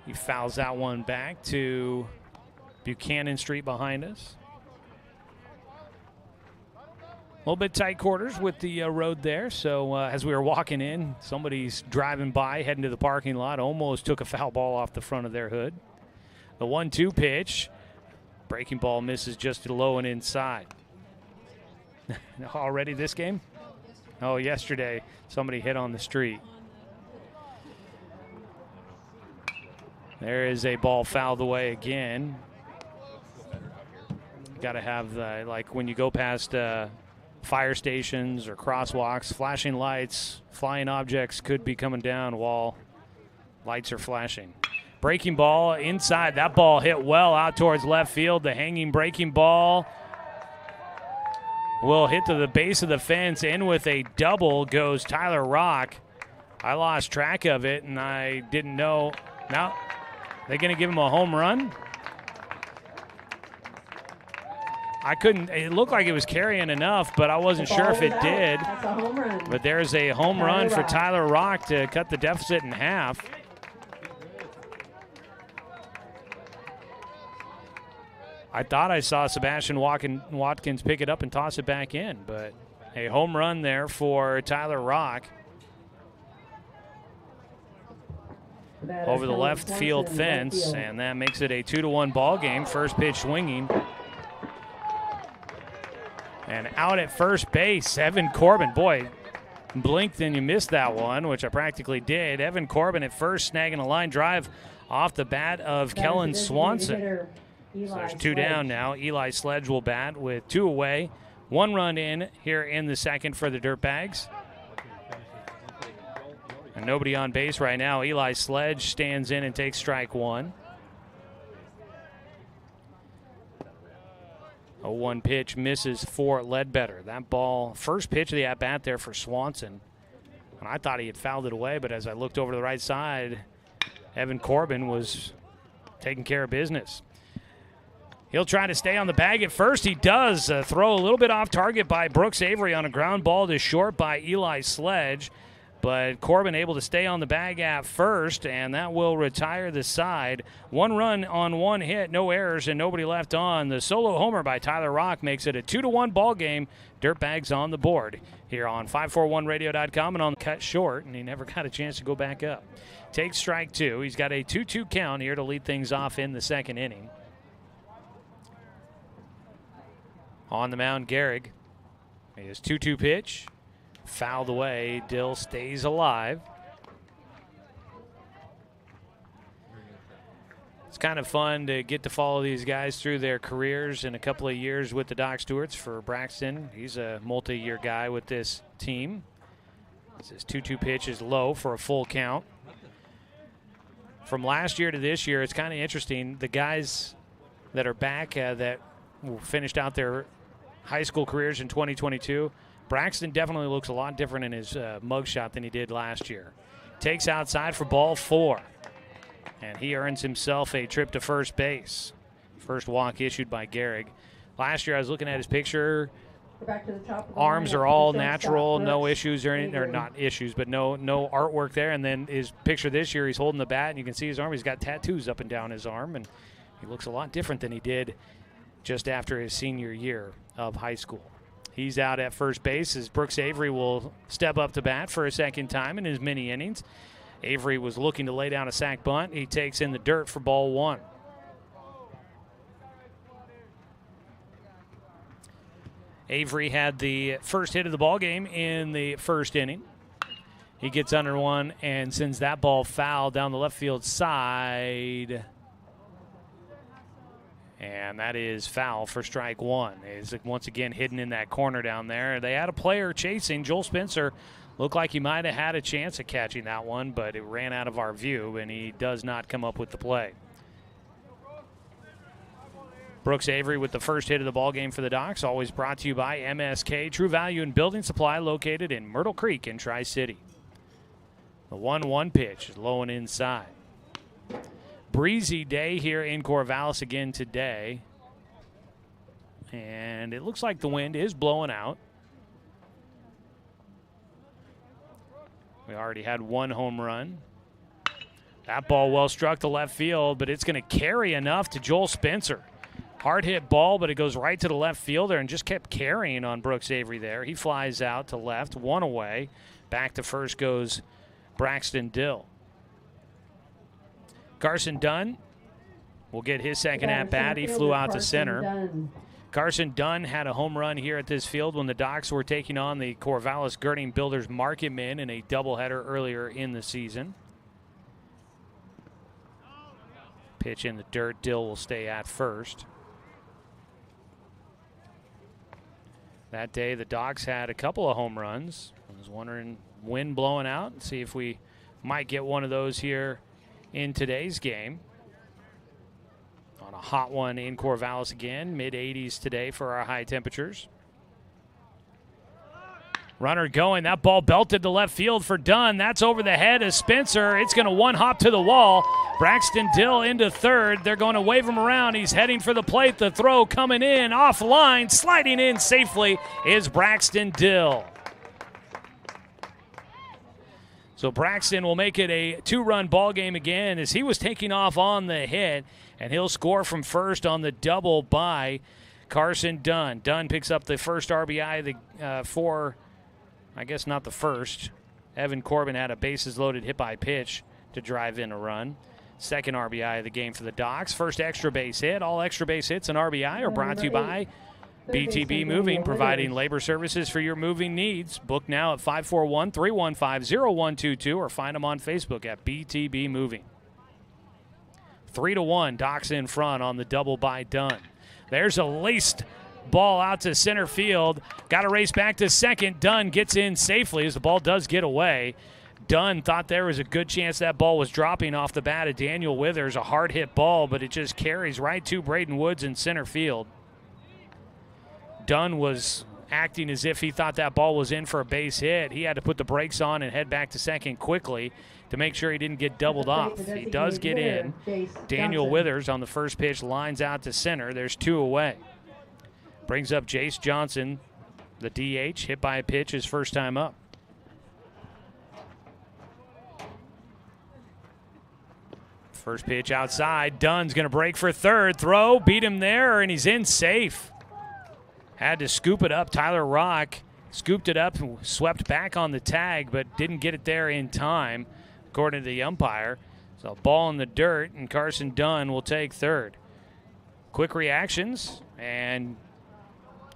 He fouls that one back to Buchanan Street behind us. A little bit tight quarters with the road there. So as we were walking in, somebody's driving by, heading to the parking lot, almost took a foul ball off the front of their hood. The 1-2 pitch. Breaking ball misses just to low and inside. Already this game? Oh, yesterday somebody hit on the street. There is a ball fouled away again. Got to have, like when you go past fire stations or crosswalks, flashing lights, flying objects could be coming down while lights are flashing. Breaking ball inside. That ball hit well out towards left field. The hanging breaking ball will hit to the base of the fence. In with a double goes Tyler Rock. I lost track of it, and I didn't know. Now, they're going to give him a home run? I couldn't, it looked like it was carrying enough, but I wasn't sure if it did. That's a home run. But there's a home run for Tyler Rock to cut the deficit in half. I thought I saw Sebastian Watkins pick it up and toss it back in, but a home run there for Tyler Rock. Over the left field fence, and that makes it a 2-1 ball game. First pitch swinging. And out at first base, Evan Corbin. Boy, blinked and you missed that one, which I practically did. Evan Corbin at first snagging a line drive off the bat of Kellen Swanson. So there's two down now. Eli Sledge will bat with 2 away. 1 run in here in the second for the Dirtbags. And nobody on base right now. Eli Sledge stands in and takes strike one. A 1 pitch misses for Ledbetter. That ball, first pitch of the at-bat there for Swanson. And I thought he had fouled it away, but as I looked over to the right side, Evan Corbin was taking care of business. He'll try to stay on the bag at first. He does. Throw a little bit off target by Brooks Avery on a ground ball to short by Eli Sledge. But Corbin able to stay on the bag at first, and that will retire the side. 1 run on 1 hit, no errors, and nobody left on. The solo homer by Tyler Rock makes it a 2-1 ball game. Dirtbags on the board here on 541radio.com and on the cut short, and he never got a chance to go back up. Takes strike 2. He's got a 2-2 count here to lead things off in the second inning. On the mound, Gehrig. His 2-2 pitch. Fouled away. Dill stays alive. It's kind of fun to get to follow these guys through their careers in a couple of years with the Doc Stewarts. For Braxton, he's a multi-year guy with this team. His 2-2 pitch is low for a full count. From last year to this year, it's kind of interesting. The guys that are back that finished out their high school careers in 2022, Braxton definitely looks a lot different in his mugshot than he did last year. Takes outside for ball 4. And he earns himself a trip to first base. First walk issued by Gehrig. Last year I was looking at his picture. Back to the top of the Arms lineup. are all Don't natural, stop. no Brooks, issues or anything, or not issues, but no artwork there. And then his picture this year, he's holding the bat, and you can see his arm. He's got tattoos up and down his arm, and he looks a lot different than he did just after his senior year of high school. He's out at first base as Brooks Avery will step up to bat for a second time in his mini innings. Avery was looking to lay down a sac bunt. He takes in the dirt for ball 1. Avery had the first hit of the ball game in the first inning. He gets under one and sends that ball foul down the left field side. And that is foul for strike 1. Is once again hidden in that corner down there. They had a player chasing. Joel Spencer looked like he might have had a chance at catching that one, but it ran out of our view, and he does not come up with the play. Brooks Avery with the first hit of the ball game for the Docs. Always brought to you by MSK, True Value in Building Supply, located in Myrtle Creek in Tri-City. The 1-1 pitch is low and inside. Breezy day here in Corvallis again today. And it looks like the wind is blowing out. We already had 1 home run. That ball well struck to left field, but it's going to carry enough to Joel Spencer. Hard hit ball, but it goes right to the left fielder and just kept carrying on Brooks Avery there. He flies out to left, 1 away. Back to first goes Braxton Dill. Carson Dunn will get his second at-bat. He flew out to center. Carson Dunn had a home run here at this field when the Docs were taking on the Corvallis Girding Builders Market Men in a doubleheader earlier in the season. Pitch in the dirt. Dill will stay at first. That day, the Docs had a couple of home runs. I was wondering, wind blowing out, and see if we might get one of those here in today's game. On a hot one in Corvallis again, mid-80s today for our high temperatures. Runner going, that ball belted to left field for Dunn. That's over the head of Spencer. It's going to one-hop to the wall. Braxton Dill into third. They're going to wave him around. He's heading for the plate. The throw coming in, offline, sliding in safely is Braxton Dill. So Braxton will make it a 2-run ball game again as he was taking off on the hit, and he'll score from first on the double by Carson Dunn. Dunn picks up the first RBI for, I guess not the first. Evan Corbin had a bases-loaded hit by pitch to drive in a run. Second RBI of the game for the Docs. First extra base hit. All extra base hits and RBI are brought to you by BTB Moving, providing labor services for your moving needs. Book now at 541-315-0122 or find them on Facebook at BTB Moving. 3-1, Docs in front on the double by Dunn. There's a laced ball out to center field. Got to race back to second. Dunn gets in safely as the ball does get away. Dunn thought there was a good chance that ball was dropping off the bat of Daniel Withers. A hard hit ball, but it just carries right to Braden Woods in center field. Dunn was acting as if he thought that ball was in for a base hit. He had to put the brakes on and head back to second quickly to make sure he didn't get doubled off. He does get in. Daniel Withers on the first pitch lines out to center. There's 2 away. Brings up Jace Johnson, the DH, hit by a pitch his first time up. First pitch outside. Dunn's going to break for third. Throw, beat him there, and he's in safe. Had to scoop it up. Tyler Rock scooped it up and swept back on the tag, but didn't get it there in time, according to the umpire. So ball in the dirt, and Carson Dunn will take third. Quick reactions and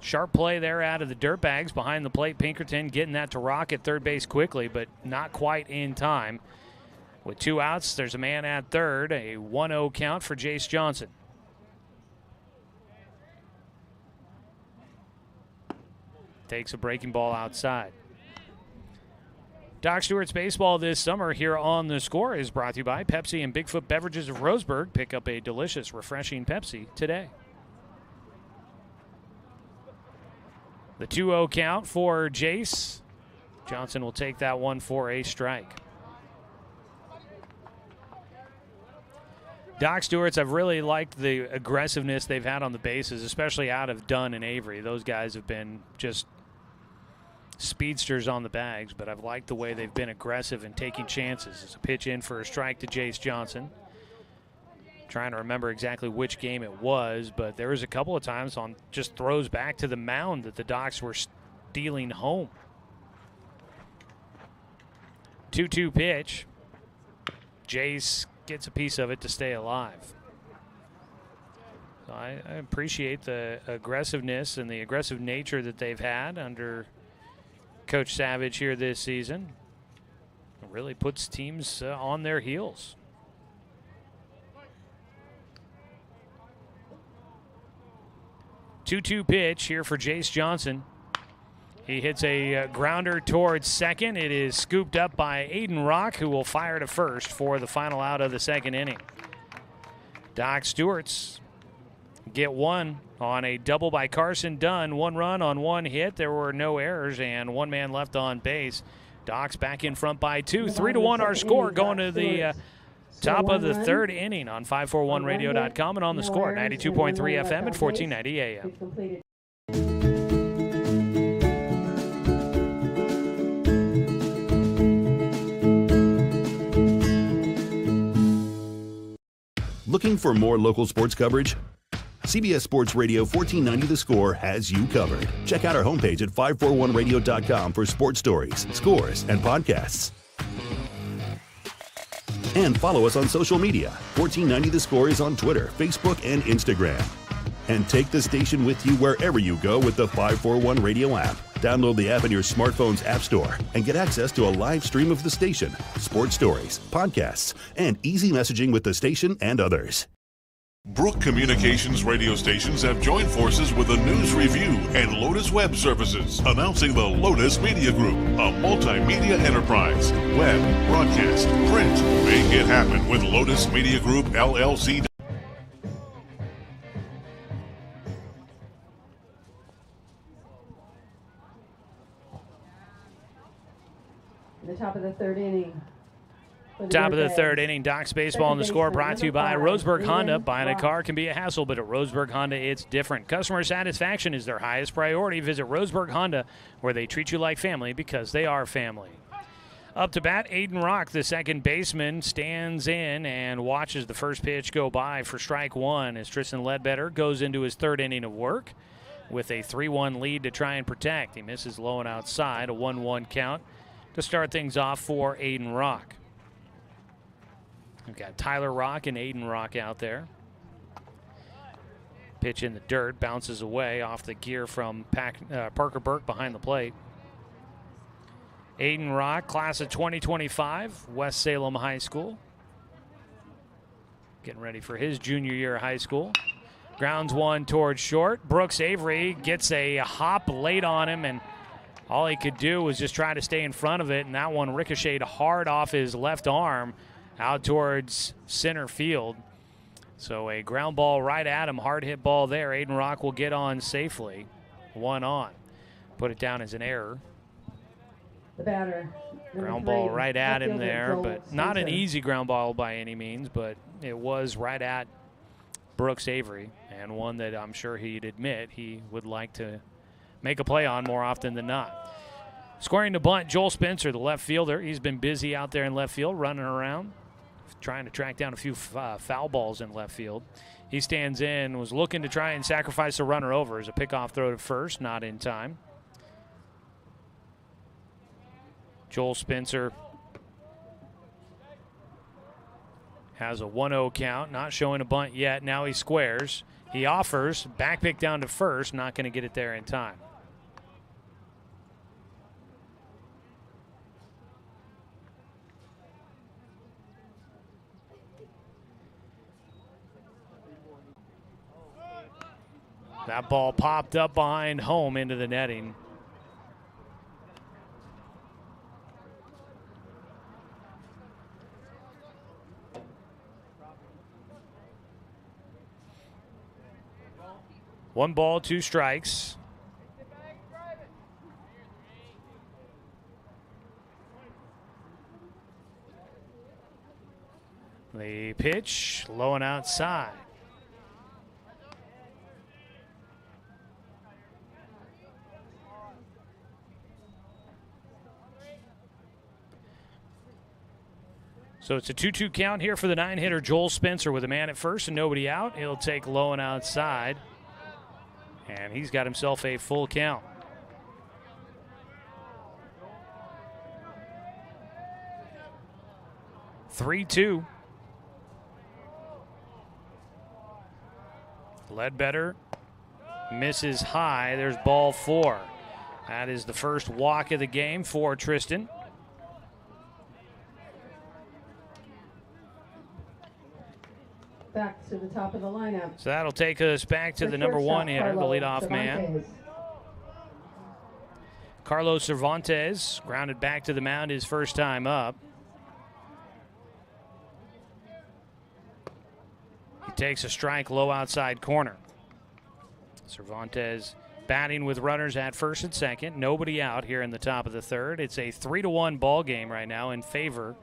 sharp play there out of the Dirtbags behind the plate. Pinkerton getting that to Rock at third base quickly, but not quite in time. With 2 outs, there's a man at third, a 1-0 count for Jace Johnson. Takes a breaking ball outside. Doc Stewart's baseball this summer here on The Score is brought to you by Pepsi and Bigfoot Beverages of Roseburg. Pick up a delicious, refreshing Pepsi today. The 2-0 count for Jace. Johnson will take that one for a strike. Doc Stewart's, I've really liked the aggressiveness they've had on the bases, especially out of Dunn and Avery. Those guys have been just speedsters on the bags, but I've liked the way they've been aggressive and taking chances. It's a pitch in for a strike to Jace Johnson. Trying to remember exactly which game it was, but there was a couple of times on just throws back to the mound that the Docs were stealing home. 2-2 pitch. Jace gets a piece of it to stay alive. So I appreciate the aggressiveness and the aggressive nature that they've had under Coach Savage here this season. It really puts teams on their heels. 2-2 pitch here for Jace Johnson. He hits a grounder towards second. It is scooped up by Aiden Rock, who will fire to first for the final out of the second inning. Doc Stewart's get one on a double by Carson Dunn. 1 run on 1 hit. There were no errors and 1 man left on base. Doc's back in front by 2. 3-1 our score going to the top of the third inning on 541radio.com and on The Score, 92.3 FM and 1490 AM. Looking for more local sports coverage? CBS Sports Radio 1490 The Score has you covered. Check out our homepage at 541radio.com for sports stories, scores, and podcasts. And follow us on social media. 1490 The Score is on Twitter, Facebook, and Instagram. And take the station with you wherever you go with the 541 Radio app. Download the app in your smartphone's app store and get access to a live stream of the station, sports stories, podcasts, and easy messaging with the station and others. Brook Communications radio stations have joined forces with the News Review and Lotus Web Services, announcing the Lotus Media Group, a multimedia enterprise. Web, broadcast, print. Make it happen with Lotus Media Group, LLC. The top of the third inning. Top of the third inning, Doc's Baseball on The Score brought to you by Roseburg Honda. Buying a car can be a hassle, but at Roseburg Honda, it's different. Customer satisfaction is their highest priority. Visit Roseburg Honda, where they treat you like family because they are family. Up to bat, Aiden Rock, the second baseman, stands in and watches the first pitch go by for strike 1 as Tristan Ledbetter goes into his third inning of work with a 3-1 lead to try and protect. He misses low and outside, a 1-1 count to start things off for Aiden Rock. We've got Tyler Rock and Aiden Rock out there. Pitch in the dirt, bounces away off the gear from Parker Burke behind the plate. Aiden Rock, class of 2025, West Salem High School. Getting ready for his junior year of high school. Grounds one towards short. Brooks Avery gets a hop late on him, and all he could do was just try to stay in front of it, and that one ricocheted hard off his left arm out towards center field. So a ground ball right at him, hard hit ball there. Aiden Rock will get on safely. 1 on. Put it down as an error. The batter. Ground ball right at him there, Joel but not an Spencer. easy ground ball by any means, but it was right at Brooks Avery, and one that I'm sure he'd admit he would like to make a play on more often than not. Scoring the bunt, Joel Spencer, the left fielder. He's been busy out there in left field, running around, trying to track down a few foul balls in left field. He stands in, was looking to try and sacrifice a runner over as a pickoff throw to first, not in time. Joel Spencer has a 1-0 count, not showing a bunt yet. Now he squares. He offers, back pick down to first, not going to get it there in time. That ball popped up behind home into the netting. One ball, two strikes. The pitch, low and outside. So it's a 2-2 count here for the 9-hitter Joel Spencer with a man at first and nobody out. He'll take low and outside. And he's got himself a full count. (3-2). Ledbetter misses high. There's ball 4. That is the first walk of the game for Tristan. Back to the top of the lineup. So that'll take us back to the number 1 hitter, the leadoff man. Carlos Cervantes grounded back to the mound his first time up. He takes a strike low outside corner. Cervantes batting with runners at first and second. Nobody out here in the top of the third. It's a 3-1 ball game right now in favor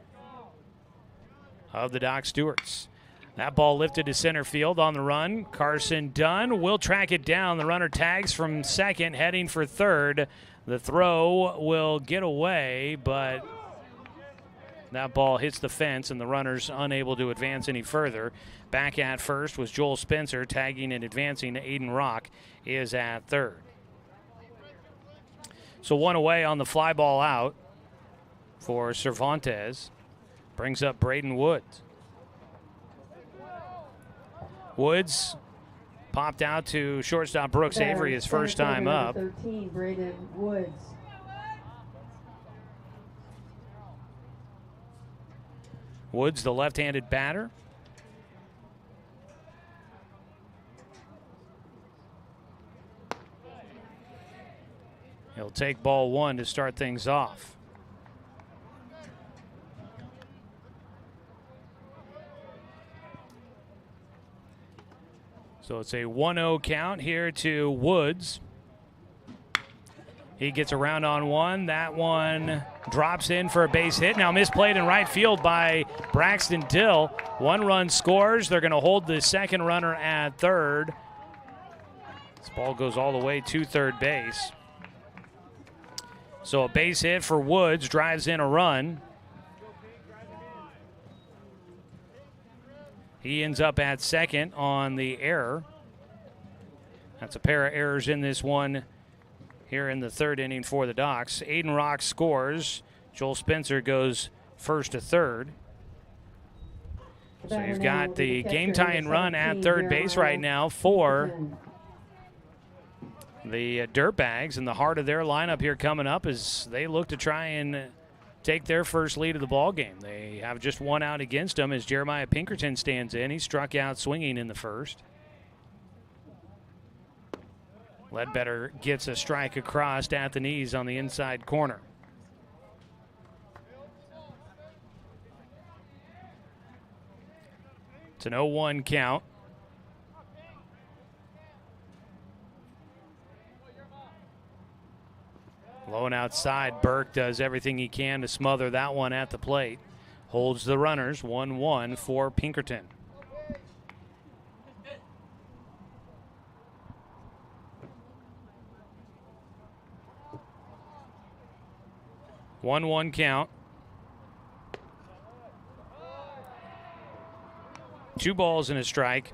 of the Doc Stewarts. That ball lifted to center field on the run. Carson Dunn will track it down. The runner tags from second, heading for third. The throw will get away, but that ball hits the fence, and the runner's unable to advance any further. Back at first was Joel Spencer, tagging and advancing. Aiden Rock is at third. So one away on the fly ball out for Cervantes. Brings up Braden Woods. Woods popped out to shortstop Brooks Avery his first time up. 13, Braden Woods. Woods, the left-handed batter. He'll take ball 1 to start things off. So it's a 1-0 count here to Woods. He gets around on one. That one drops in for a base hit. Now misplayed in right field by Braxton Dill. 1 run scores. They're going to hold the second runner at third. This ball goes all the way to third base. So a base hit for Woods drives in a run. He ends up at second on the error. That's a pair of errors in this one here in the third inning for the Docs. Aiden Rock scores. Joel Spencer goes first to third. So you've got the game-tying run at third base right now for the Dirtbags, and the heart of their lineup here coming up as they look to try and take their first lead of the ball game. They have just 1 out against them as Jeremiah Pinkerton stands in. He struck out swinging in the first. Ledbetter gets a strike across at the knees on the inside corner. It's an 0-1 count. outside. Burke does everything he can to smother that one at the plate. Holds the runners, 1-1 for Pinkerton. One count. 2 balls and a strike.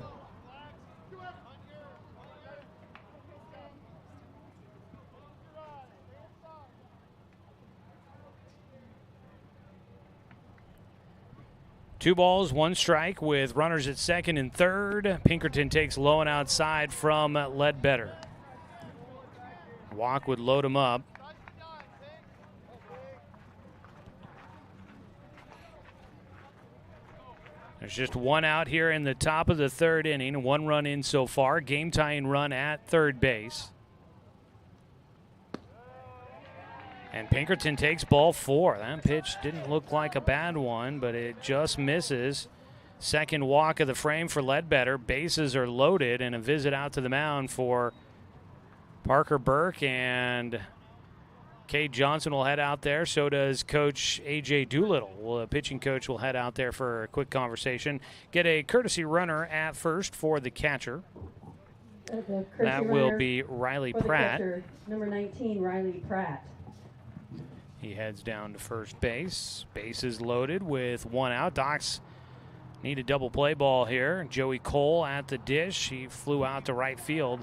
Two balls, 1 strike with runners at second and third. Pinkerton takes low and outside from Ledbetter. Walk would load him up. There's just 1 out here in the top of the 3rd inning. 1 run in so far. Game-tying run at third base. And Pinkerton takes ball 4. That pitch didn't look like a bad one, but it just misses. Second walk of the frame for Ledbetter. Bases are loaded, and a visit out to the mound for Parker Burke, and Cade Johnson will head out there. So does Coach A.J. Doolittle. Well, the pitching coach will head out there for a quick conversation. Get a courtesy runner at first for the catcher. That will be Riley Pratt. Catcher, number 19, Riley Pratt. He heads down to first base. Base is loaded with 1 out. Docs need a double play ball here. Joey Cole at the dish. He flew out to right field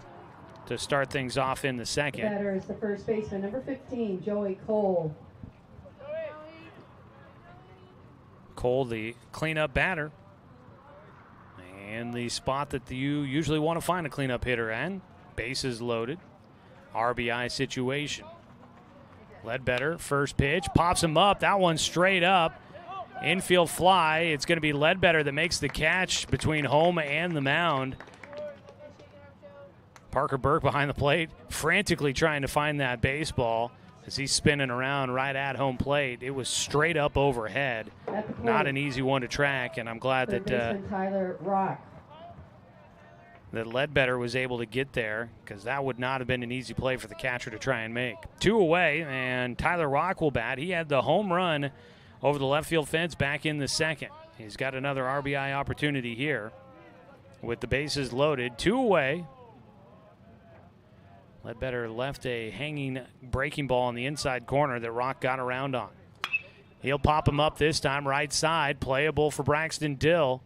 to start things off in the second. Batter is the first baseman, number 15, Joey Cole. Cole, the cleanup batter. And the spot that you usually want to find a cleanup hitter in. Bases loaded. RBI situation. Ledbetter, first pitch, pops him up. That one's straight up. Infield fly. It's going to be Ledbetter that makes the catch between home and the mound. Parker Burke behind the plate, frantically trying to find that baseball as he's spinning around right at home plate. It was straight up overhead. Not an easy one to track, and I'm glad that Tyler Rock. That Ledbetter was able to get there, because that would not have been an easy play for the catcher to try and make. 2 away, and Tyler Rock will bat. He had the home run over the left field fence back in the second. He's got another RBI opportunity here with the bases loaded. 2 away. Ledbetter left a hanging breaking ball in the inside corner that Rock got around on. He'll pop him up this time, right side, playable for Braxton Dill.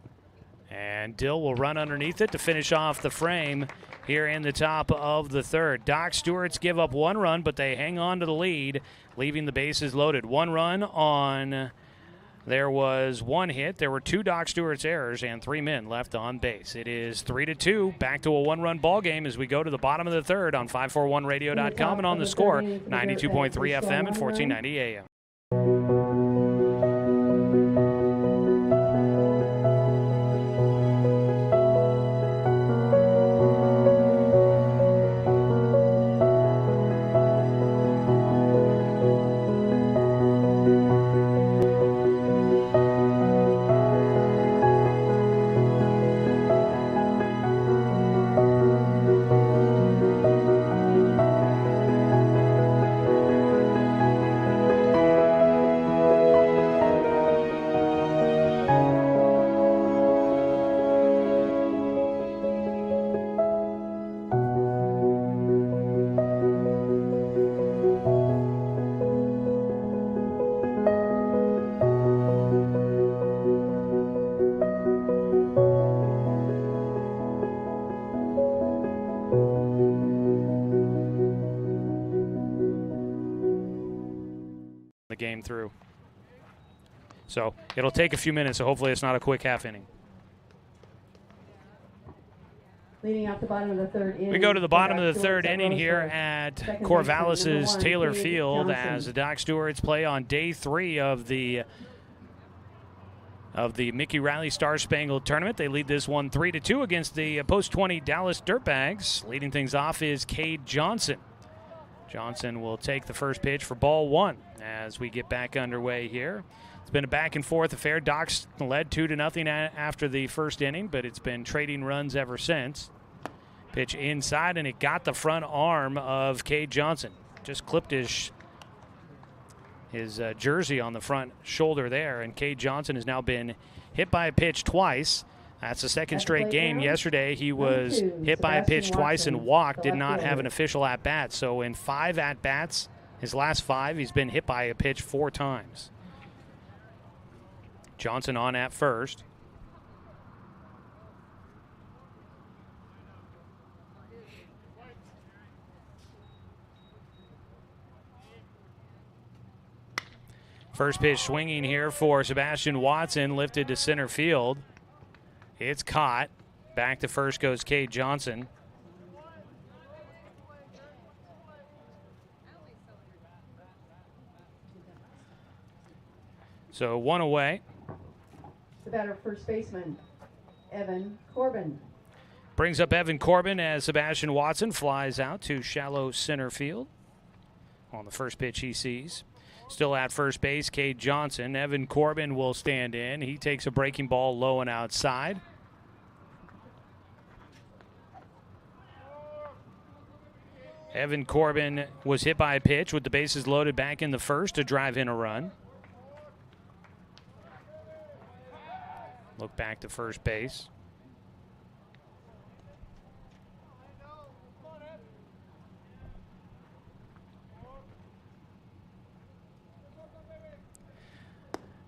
And Dill will run underneath it to finish off the frame here in the top of the 3rd. Doc Stewart's give up 1 run, but they hang on to the lead, leaving the bases loaded. 1 run on, there was 1 hit. There were 2 Doc Stewart's errors and 3 men left on base. It is 3-2, back to a 1-run ball game as we go to the bottom of the 3rd on 541radio.com and on the score, 92.3 FM and 1490 AM. The game through. So it'll take a few minutes, so hopefully it's not a quick half inning. Leading out the bottom of the 3rd inning. We go to the bottom of the 3rd inning here at Corvallis' Taylor Field as the Doc Stewarts play on day 3 of the Mickey Riley Star Spangled Tournament. They lead this one 3-2 against the post-20 Dallas Dirtbags. Leading things off is Cade Johnson. Johnson will take the first pitch for ball 1 as we get back underway here. It's been a back and forth affair. Docs led 2-0 after the first inning, but it's been trading runs ever since. Pitch inside, and it got the front arm of Cade Johnson. Just clipped his his jersey on the front shoulder there. And Cade Johnson has now been hit by a pitch twice. That's the second straight game. Yesterday he was hit by a pitch twice and walked, did not have an official at-bat. So in 5 at-bats, his last 5, he's been hit by a pitch 4 times. Johnson on at first. First pitch swinging here for Sebastian Watson, lifted to center field. It's caught. Back to first goes Cade Johnson. So 1 away. The batter, first baseman, Evan Corbin. Brings up Evan Corbin as Sebastian Watson flies out to shallow center field on the first pitch he sees. Still at first base, Cade Johnson. Evan Corbin will stand in. He takes a breaking ball low and outside. Evan Corbin was hit by a pitch with the bases loaded back in the first to drive in a run. Look back to first base.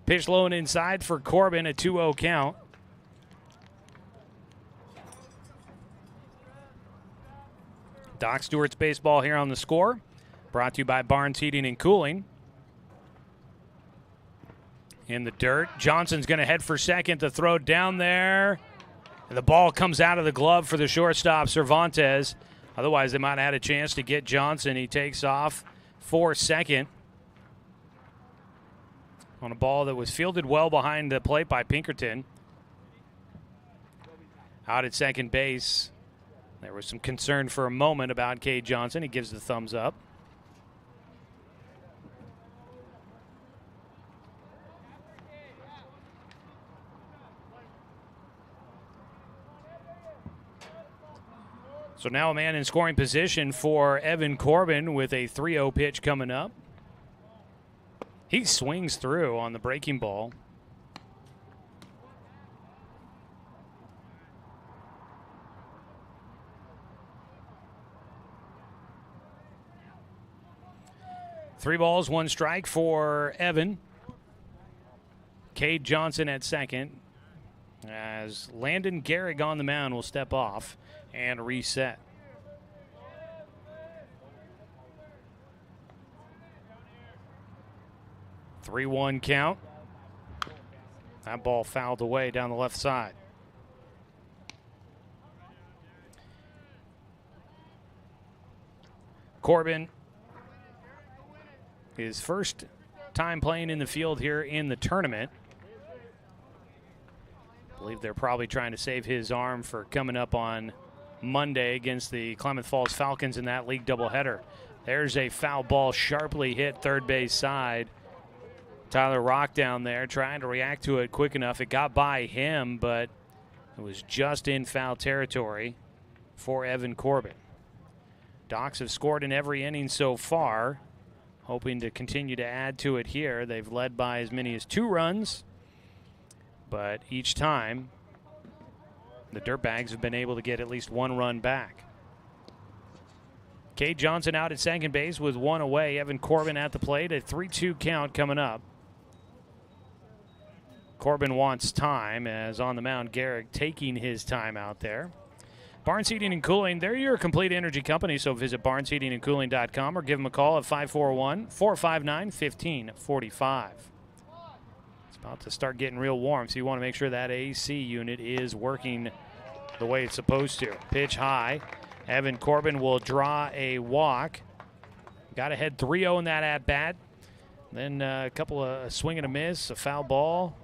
Pitch low and inside for Corbin, a 2-0 count. Doc Stewart's baseball here on the score. Brought to you by Barnes Heating and Cooling. In the dirt. Johnson's going to head for second. The throw down there. And the ball comes out of the glove for the shortstop, Cervantes. Otherwise, they might have had a chance to get Johnson. He takes off for second on a ball that was fielded well behind the plate by Pinkerton. Out at second base, there was some concern for a moment about Cade Johnson. He gives the thumbs up. So now a man in scoring position for Evan Corbin with a 3-0 pitch coming up. He swings through on the breaking ball. Three balls, 1 strike for Evan. Cade Johnson at second, as Landon Gehrig on the mound will step off and reset. Three 3-1 count. That ball fouled away down the left side. Corbin, his first time playing in the field here in the tournament. I believe they're probably trying to save his arm for coming up on Monday against the Klamath Falls Falcons in that league doubleheader. There's a foul ball sharply hit third base side. Tyler Rock down there trying to react to it quick enough. It got by him, but it was just in foul territory for Evan Corbin. Docs have scored in every inning so far, hoping to continue to add to it here. They've led by as many as 2 runs, but each time the Dirtbags have been able to get at least 1 run back. Cade Johnson out at second base with 1 away. Evan Corbin at the plate. A 3-2 count coming up. Corbin wants time, as on the mound, Gehrig taking his time out there. Barnes Heating and Cooling, they're your complete energy company, so visit barnesheatingandcooling.com or give them a call at 541-459-1545. It's about to start getting real warm, so you want to make sure that AC unit is working the way it's supposed to. Pitch high. Evan Corbin will draw a walk. Got ahead 3-0 in that at-bat. Then a couple of swing and a miss, a foul ball.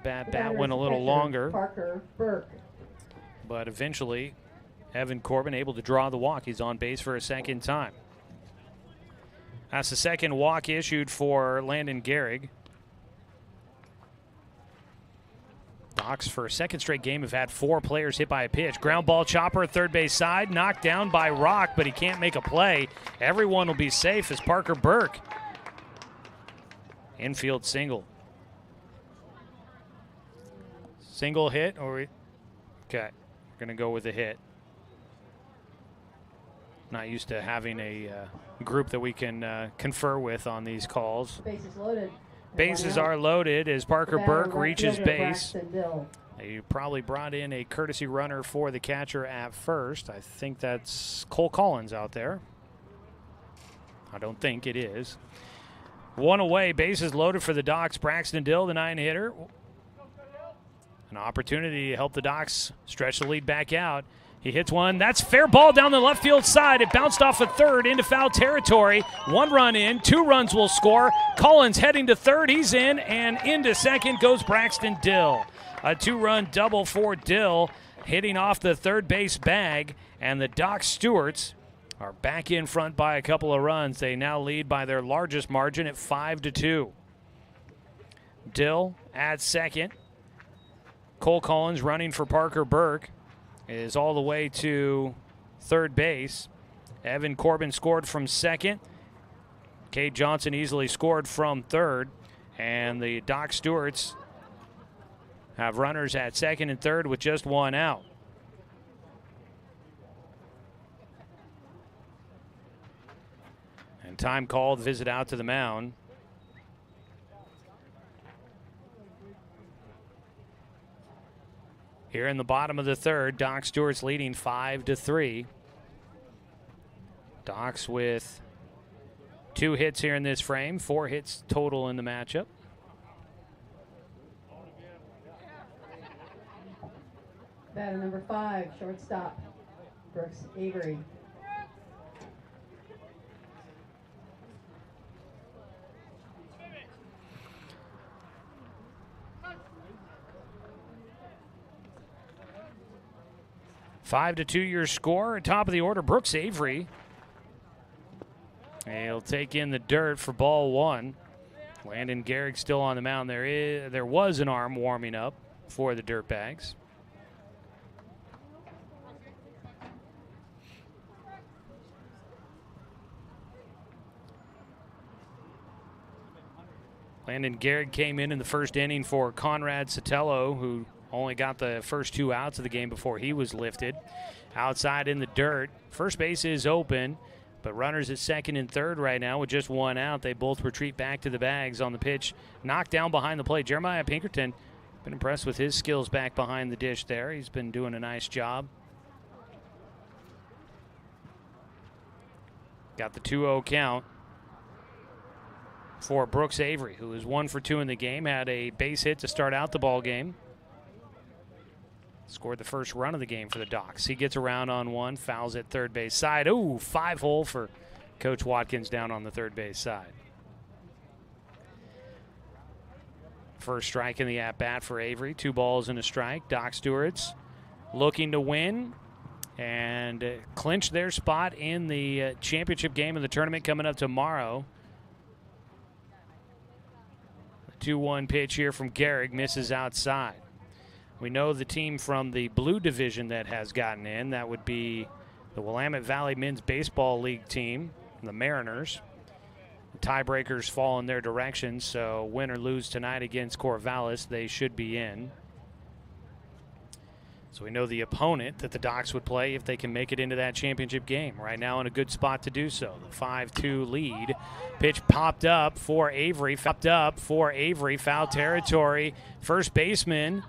That bat went a little longer. Parker Burke. But eventually, Evan Corbin able to draw the walk. He's on base for a second time. That's the second walk issued for Landon Gehrig. Docs for a second straight game have had 4 players hit by a pitch. Ground ball chopper, third base side, knocked down by Rock, but he can't make a play. Everyone will be safe as Parker Burke Infield single. Single hit or... Okay, we're going to go with a hit. Not used to having a group that we can confer with on these calls. Bases loaded. Bases are loaded as Parker Burke reaches base. Bill. They probably brought in a courtesy runner for the catcher at first. I think that's Cole Collins out there. I don't think it is. One away, bases loaded for the Docs. Braxton Dill, the 9-hitter. An opportunity to help the Docs stretch the lead back out. He hits one. That's fair ball down the left field side. It bounced off a third into foul territory. 1 run in, 2 runs will score. Collins heading to third. He's in, and into second goes Braxton Dill. A 2-run double for Dill, hitting off the third base bag, and the Doc Stewarts are back in front by a couple of runs. They now lead by their largest margin at 5-2. Dill at second. Cole Collins running for Parker Burke is all the way to third base. Evan Corbin scored from second. Cade Johnson easily scored from third. And the Doc Stewarts have runners at second and third with just 1 out. And time called, visit out to the mound. Here in the bottom of the third, Doc Stewart's leading 5-3. Docs with 2 hits here in this frame, 4 hits total in the matchup. Batter number 5, shortstop, Brooks Avery. Five to 2 your score. Top of the order, Brooks Avery. He'll take in the dirt for ball 1. Landon Gehrig still on the mound. There was an arm warming up for the Dirtbags. Landon Gehrig came in the first inning for Conrad Sotelo, who only got the first 2 outs of the game before he was lifted. Outside in the dirt. First base is open, but runners at second and third right now with just 1 out. They both retreat back to the bags on the pitch. Knocked down behind the plate. Jeremiah Pinkerton, been impressed with his skills back behind the dish there. He's been doing a nice job. Got the 2-0 count for Brooks Avery, who is 1 for 2 in the game. Had a base hit to start out the ball game. Scored the first run of the game for the Docs. He gets around on one, fouls at third base side. Ooh, 5-hole for Coach Watkins down on the third base side. First strike in the at-bat for Avery. 2 balls and a strike. Doc Stewarts looking to win and clinch their spot in the championship game of the tournament coming up tomorrow. The 2-1 pitch here from Gehrig misses outside. We know the team from the blue division that has gotten in. That would be the Willamette Valley Men's Baseball League team, the Mariners. The tiebreakers fall in their direction, so win or lose tonight against Corvallis, they should be in. So we know the opponent that the Docs would play if they can make it into that championship game. Right now in a good spot to do so. The 5-2 lead. Pitch popped up for Avery. Foul territory. First baseman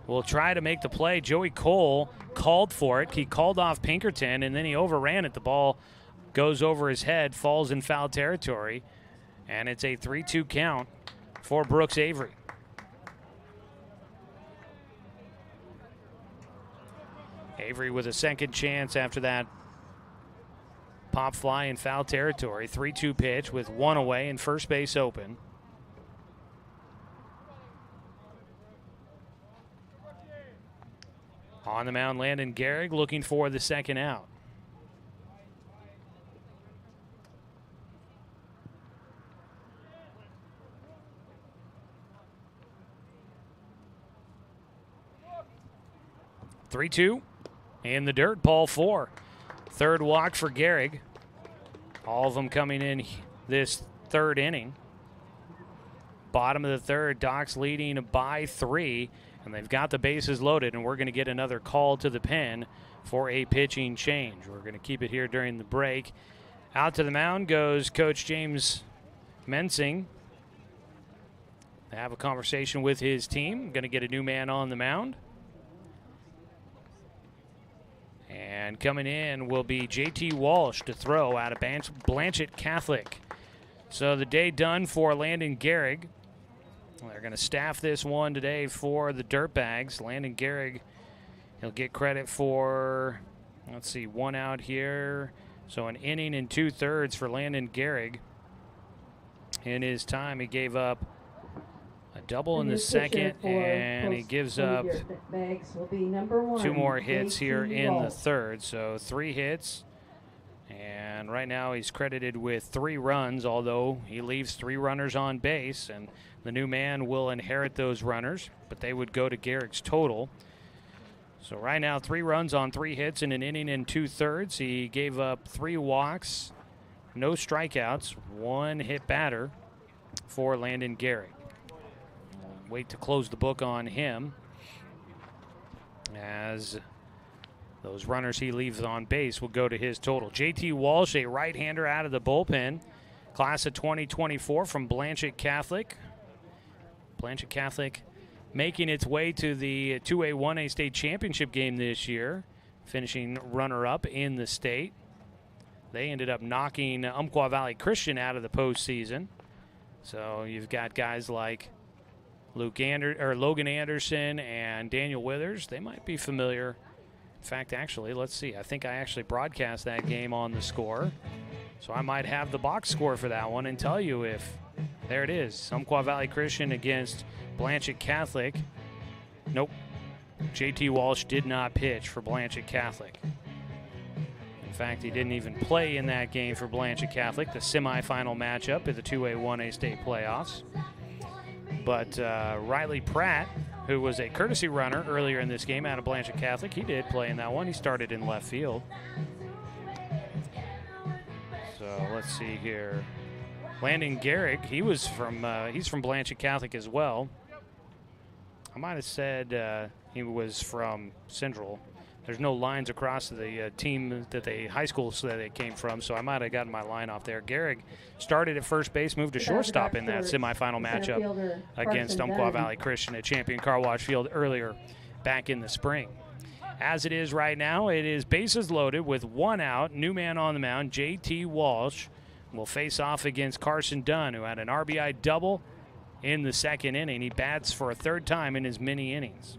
will try to make the play. Joey Cole called for it. He called off Pinkerton, and then he overran it. The ball goes over his head, falls in foul territory, and it's a 3-2 count for Brooks Avery. Avery with a second chance after that pop fly in foul territory. 3-2 pitch with 1 away and first base open. On the mound, Landon Gehrig looking for the second out. Three-two in the dirt, ball 4. Third walk for Gehrig. All of them coming in this third inning. Bottom of the third, Doc's leading by 3, and they've got the bases loaded, and we're going to get another call to the pen for a pitching change. We're going to keep it here during the break. Out to the mound goes Coach James Mensing. They have a conversation with his team. Going to get a new man on the mound. And coming in will be J.T. Walsh to throw out of Blanchett Catholic. So the day done for Landon Gehrig. They're going to staff this one today for the Dirtbags. Landon Gehrig, he'll get credit for, let's see, 1 out here. So an inning and 2/3 for Landon Gehrig. In his time, he gave up a double in the second, and he gives up 2 more hits here in the third. So 3 hits. And right now he's credited with 3 runs, although he leaves 3 runners on base, and the new man will inherit those runners, but they would go to Gehrig's total. So right now 3 runs on 3 hits in an inning and 2/3. He gave up 3 walks, no strikeouts, 1 hit batter for Landon Gehrig. Wait to close the book on him, as those runners he leaves on base will go to his total. J.T. Walsh, a right-hander out of the bullpen, class of 2024 from Blanchett Catholic. Blanchett Catholic making its way to the 2A 1A state championship game this year, finishing runner-up in the state. They ended up knocking Umpqua Valley Christian out of the postseason. So you've got guys like Logan Anderson and Daniel Withers. They might be familiar. In fact, actually, let's see. I think I actually broadcast that game on the score. So I might have the box score for that one and tell you if, there it is, Umpqua Valley Christian against Blanchett Catholic. Nope. J.T. Walsh did not pitch for Blanchett Catholic. In fact, he didn't even play in that game for Blanchett Catholic, the semifinal matchup in the 2A 1A state playoffs. But Riley Pratt, who was a courtesy runner earlier in this game out of Blanchett Catholic, he did play in that one. He started in left field. So let's see here. Landon Gehrig, he's from Blanchett Catholic as well. I might have said he was from Central. There's no lines across the team that high school that they came from, so I might have gotten my line off there. Gehrig started at first base, moved to shortstop in that semifinal matchup against Umpqua Valley Christian at Champion Car Wash Field earlier back in the spring. As it is right now, it is bases loaded with 1 out. New man on the mound, J.T. Walsh, will face off against Carson Dunn, who had an RBI double in the second inning. He bats for a 3rd time in his mini innings.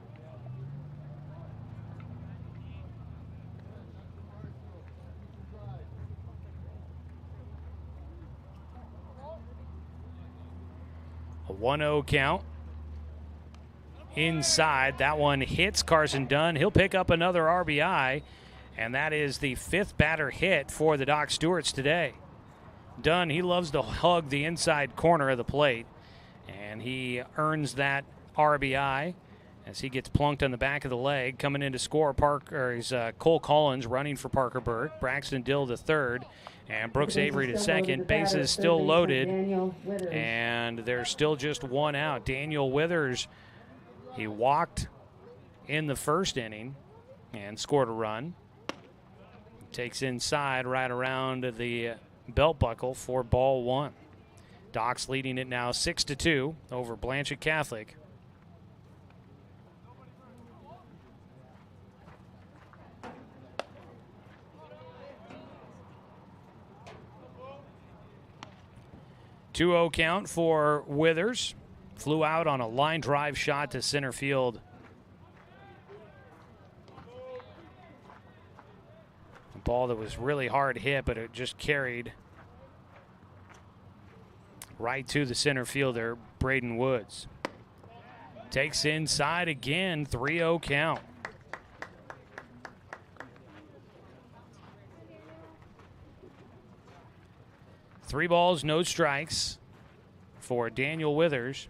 A 1-0 count. Inside, that one hits Carson Dunn. He'll pick up another RBI, and that is the 5th batter hit for the Doc Stewarts today. Dunn, he loves to hug the inside corner of the plate, and he earns that RBI as he gets plunked on the back of the leg. Coming in to score, Cole Collins running for Parker Burke, Braxton Dill to third, and Brooks Avery to second. Bases still loaded, and there's still just 1 out. Daniel Withers, he walked in the first inning and scored a run. Takes inside right around the belt buckle for ball 1. Doc's leading it now 6-2 over Blanchett Catholic. Two-0 count for Withers. Flew out on a line drive shot to center field. A ball that was really hard hit, but it just carried right to the center fielder, Braden Woods. Takes inside again, 3-0 count. Three balls, no strikes for Daniel Withers.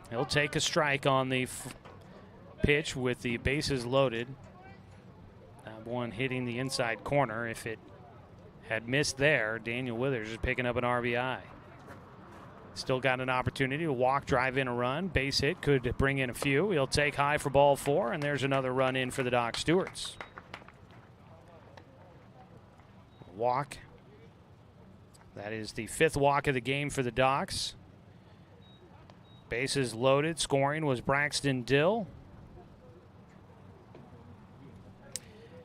He'll take a strike on the pitch with the bases loaded. That one hitting the inside corner. If it had missed there, Daniel Withers is picking up an RBI. Still got an opportunity to walk, drive in a run. Base hit could bring in a few. He'll take high for ball 4, and there's another run in for the Doc Stewarts. Walk. That is the 5th walk of the game for the Docs. Bases loaded. Scoring was Braxton Dill.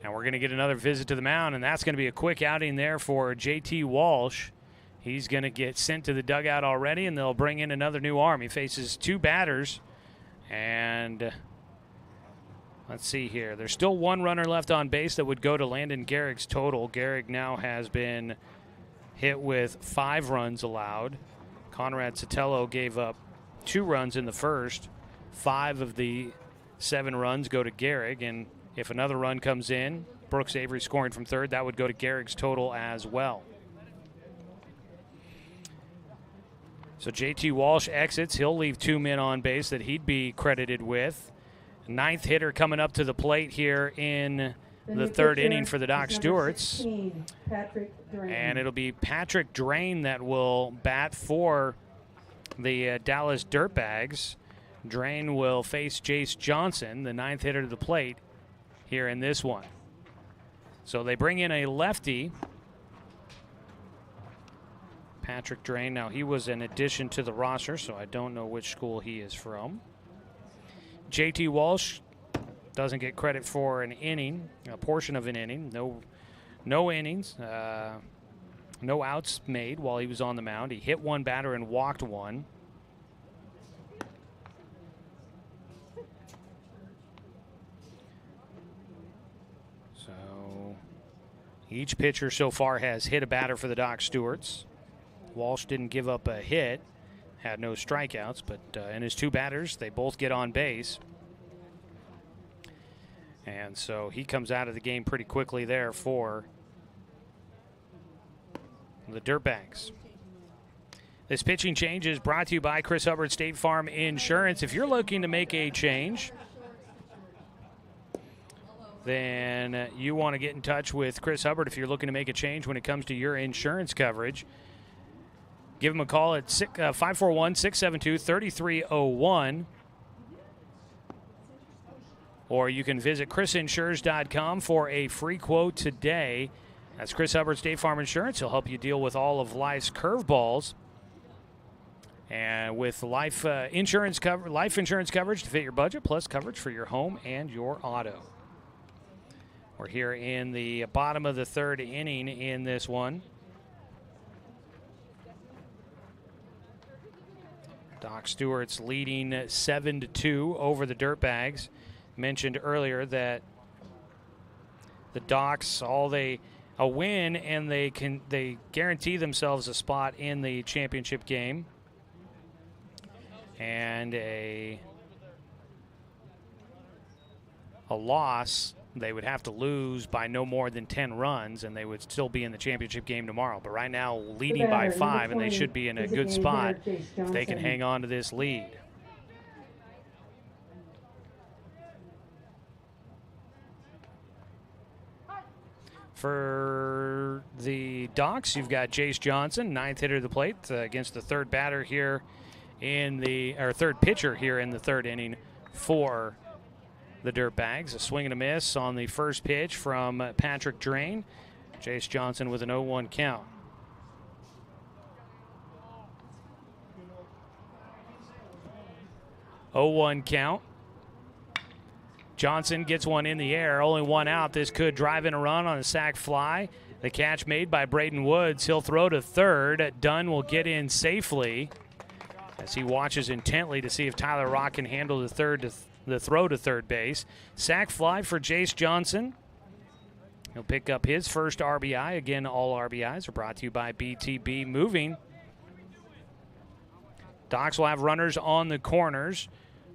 And we're going to get another visit to the mound, and that's going to be a quick outing there for J.T. Walsh. He's going to get sent to the dugout already, and they'll bring in another new arm. He faces 2 batters, and let's see here. There's still 1 runner left on base that would go to Landon Gehrig's total. Gehrig now has been hit with 5 runs allowed. Conrad Sotelo gave up 2 runs in the first. 5 of the 7 runs go to Gehrig, and if another run comes in, Brooks Avery scoring from third, that would go to Gehrig's total as well. So J.T. Walsh exits. He'll leave 2 men on base that he'd be credited with. 9th hitter coming up to the plate here in the 3rd inning for the Doc Stewarts. 16, Patrick Drain. And it'll be Patrick Drain that will bat for the Dallas Dirtbags. Drain will face Jace Johnson, the 9th hitter to the plate here in this one. So they bring in a lefty, Patrick Drain. Now, he was an addition to the roster, so I don't know which school he is from. J.T. Walsh doesn't get credit for an inning, a portion of an inning. No innings, no outs made while he was on the mound. He hit 1 batter and walked 1. So each pitcher so far has hit a batter for the Doc Stewarts. Walsh didn't give up a hit, had no strikeouts, but in his 2 batters, they both get on base. And so he comes out of the game pretty quickly there for the Dirtbags. This pitching change is brought to you by Chris Hubbard State Farm Insurance. If you're looking to make a change, then you want to get in touch with Chris Hubbard if you're looking to make a change when it comes to your insurance coverage. Give him a call at 541-672-3301. Or you can visit chrisinsures.com for a free quote today. That's Chris Hubbard State Farm Insurance. He'll help you deal with all of life's curveballs. And with life insurance coverage to fit your budget, plus coverage for your home and your auto. We're here in the bottom of the 3rd inning in this one. Doc Stewart's leading 7-2 over the Dirtbags. Mentioned earlier that the Docs, a win, and they guarantee themselves a spot in the championship game. And a loss, they would have to lose by no more than 10 runs, and they would still be in the championship game tomorrow. But right now, leading by 5, and they should be in a good spot if they can hang on to this lead. For the Docs, you've got Jace Johnson, 9th hitter to the plate against the 3rd batter here third pitcher here in the 3rd inning for the Dirtbags. A swing and a miss on the first pitch from Patrick Drain. Jace Johnson with an 0-1 count. Count. Johnson gets one in the air, only 1 out. This could drive in a run on a sac fly. The catch made by Braden Woods. He'll throw to third. Dunn will get in safely as he watches intently to see if Tyler Rock can handle the throw to third base. Sac fly for Jace Johnson. He'll pick up his first RBI. Again, all RBIs are brought to you by BTB Moving. Docs will have runners on the corners.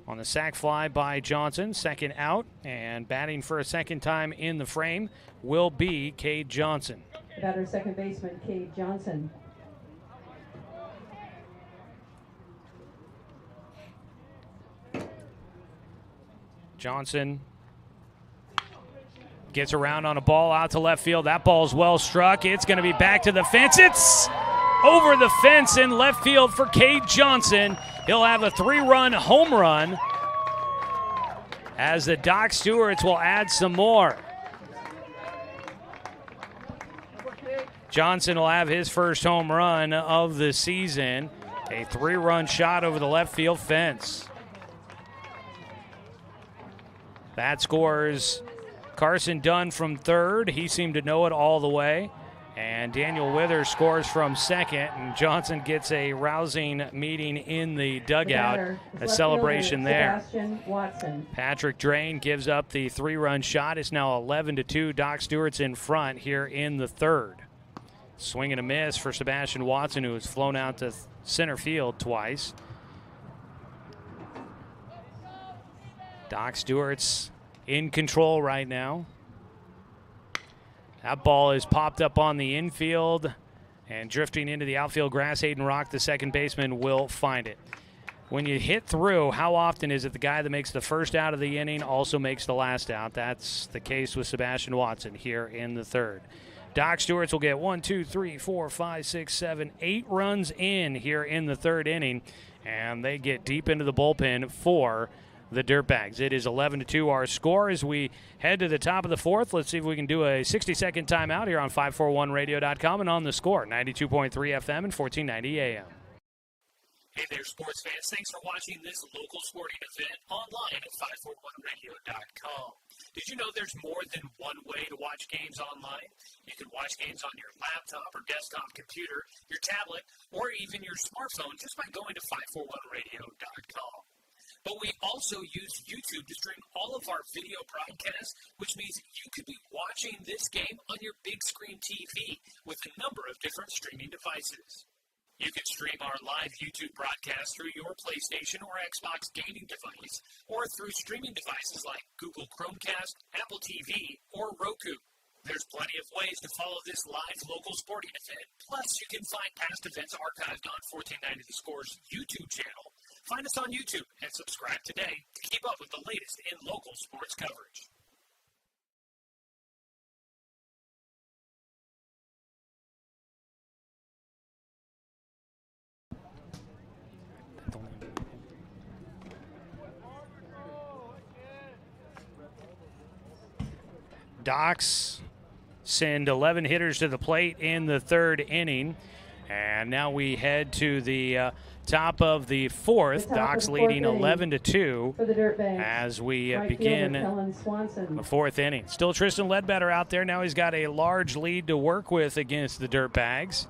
On the sac fly by Johnson, 2nd out, and batting for a 2nd time in the frame will be Cade Johnson. Batter, 2nd baseman, Cade Johnson. Johnson gets around on a ball out to left field. That ball's well struck. It's going to be back to the fence. It's over the fence in left field for Cade Johnson. He'll have a 3-run home run as the Doc Stewarts will add some more. Johnson will have his first home run of the season. A 3-run shot over the left field fence. That scores Carson Dunn from third. He seemed to know it all the way. And Daniel Withers scores from second. And Johnson gets a rousing meeting in the dugout. A celebration there. Patrick Drain gives up the 3-run shot. It's now 11-2. Doc Stewart's in front here in the third. Swing and a miss for Sebastian Watson, who has flown out to center field twice. Doc Stewart's in control right now. That ball is popped up on the infield and drifting into the outfield grass. Hayden Rock, the second baseman, will find it. When you hit through, how often is it the guy that makes the first out of the inning also makes the last out? That's the case with Sebastian Watson here in the third. Doc Stewart's will get 1, 2, 3, 4, 5, 6, 7, 8 runs in here in the third inning, and they get deep into the bullpen for the Dirtbags. It is 11-2 our score as we head to the top of the fourth. Let's see if we can do a 60-second timeout here on 541radio.com and on the score, 92.3 FM and 1490 AM. Hey there, sports fans. Thanks for watching this local sporting event online at 541radio.com. Did you know there's more than one way to watch games online? You can watch games on your laptop or desktop computer, your tablet, or even your smartphone just by going to 541radio.com. But we also use YouTube to stream all of our video broadcasts, which means you could be watching this game on your big screen TV with a number of different streaming devices. You can stream our live YouTube broadcast through your PlayStation or Xbox gaming device, or through streaming devices like Google Chromecast, Apple TV, or Roku. There's plenty of ways to follow this live local sporting event. Plus, you can find past events archived on 1490 The Score's YouTube channel. Find us on YouTube and subscribe today to keep up with the latest in local sports coverage. Docs send 11 hitters to the plate in the third inning. And now we head to the top of the fourth. Docs leading 11-2 as we begin the fourth inning. Still Tristan Ledbetter out there. Now he's got a large lead to work with against the Dirtbags.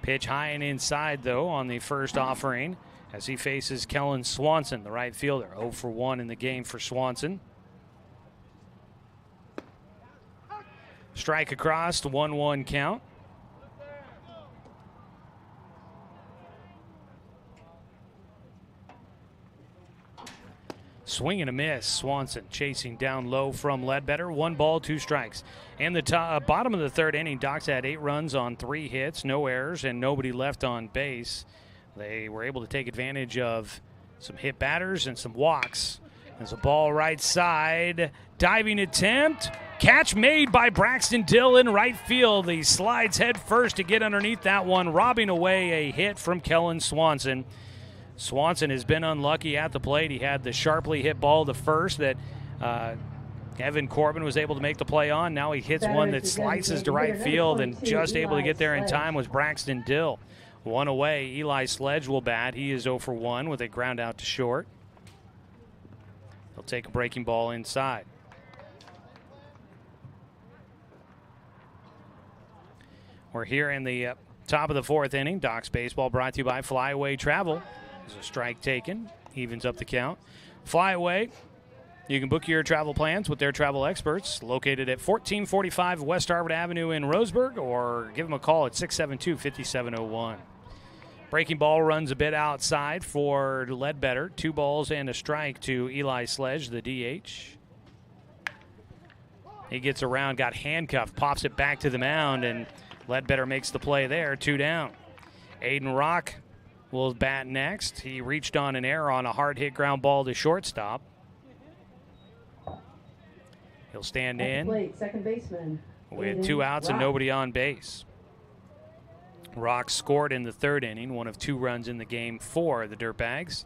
Pitch high and inside, though, on the first offering as he faces Kellen Swanson, the right fielder. 0 for 1 in the game for Swanson. Strike across, 1-1 count. Swing and a miss. Swanson chasing down low from Ledbetter. 1 ball, 2 strikes. And the bottom of the third inning, Docs had 8 runs on 3 hits, no errors, and nobody left on base. They were able to take advantage of some hit batters and some walks. There's a ball right side. Diving attempt. Catch made by Braxton Dill in right field. He slides head first to get underneath that one, robbing away a hit from Kellen Swanson. Swanson has been unlucky at the plate. He had the sharply hit ball to first that Evan Corbin was able to make the play on. Now he hits one that slices to right field, and just able to get there in time was Braxton Dill. 1 away. Eli Sledge will bat. He is 0 for 1 with a ground out to short. He'll take a breaking ball inside. We're here in the top of the fourth inning. Docs baseball brought to you by Flyaway Travel. There's a strike taken. Evens up the count. Flyaway, you can book your travel plans with their travel experts located at 1445 West Harvard Avenue in Roseburg, or give them a call at 672-5701. Breaking ball runs a bit outside for Ledbetter. 2 balls and a strike to Eli Sledge, the DH. He gets around, got handcuffed, pops it back to the mound, and Ledbetter makes the play there, 2 down. Aiden Rock will bat next. He reached on an error on a hard hit ground ball to shortstop. He'll stand in second baseman with 2 outs and nobody on base. Rock scored in the third inning, one of 2 runs in the game for the Dirtbags.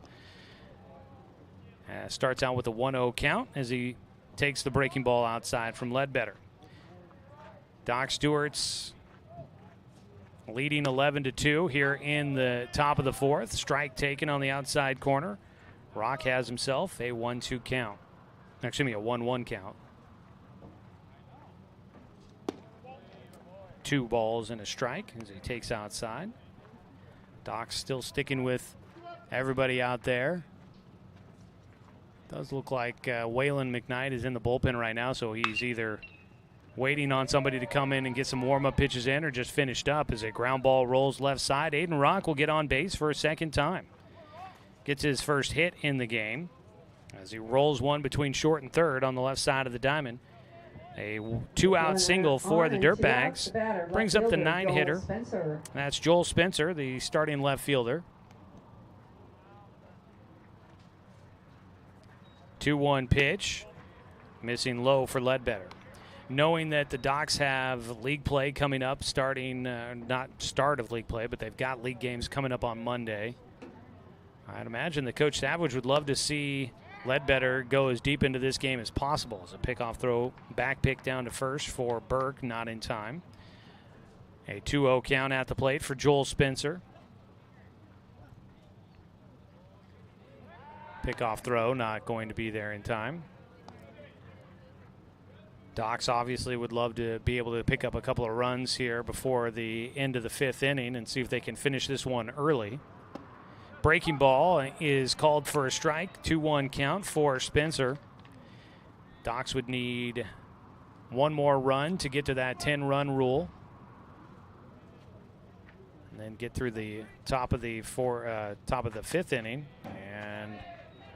Starts out with a 1-0 count as he takes the breaking ball outside from Ledbetter. Doc Stewart's leading 11-2 here in the top of the 4th. Strike taken on the outside corner. Rock has himself a 1-2 count. Excuse me, a 1-1 count. 2 balls and a strike as he takes outside. Doc's still sticking with everybody out there. Does look like Waylon McKnight is in the bullpen right now, so he's either waiting on somebody to come in and get some warm-up pitches in or just finished up as a ground ball rolls left side. Aiden Rock will get on base for a second time. Gets his first hit in the game as he rolls one between short and third on the left side of the diamond. A 2-out single for the Dirtbags. Brings up the 9-hitter. That's Joel Spencer, the starting left fielder. 2-1 pitch. Missing low for Ledbetter. Knowing that the Docs have league play coming up, starting, not start of league play, but they've got league games coming up on Monday. I'd imagine that Coach Savage would love to see Ledbetter go as deep into this game as possible. As a pickoff throw, back pick down to first for Burke, not in time. A 2-0 count at the plate for Joel Spencer. Pickoff throw, not going to be there in time. Docs obviously would love to be able to pick up a couple of runs here before the end of the 5th inning and see if they can finish this one early. Breaking ball is called for a strike. 2-1 count for Spencer. Docs would need one more run to get to that 10-run rule. And then get through the top of the 5th inning and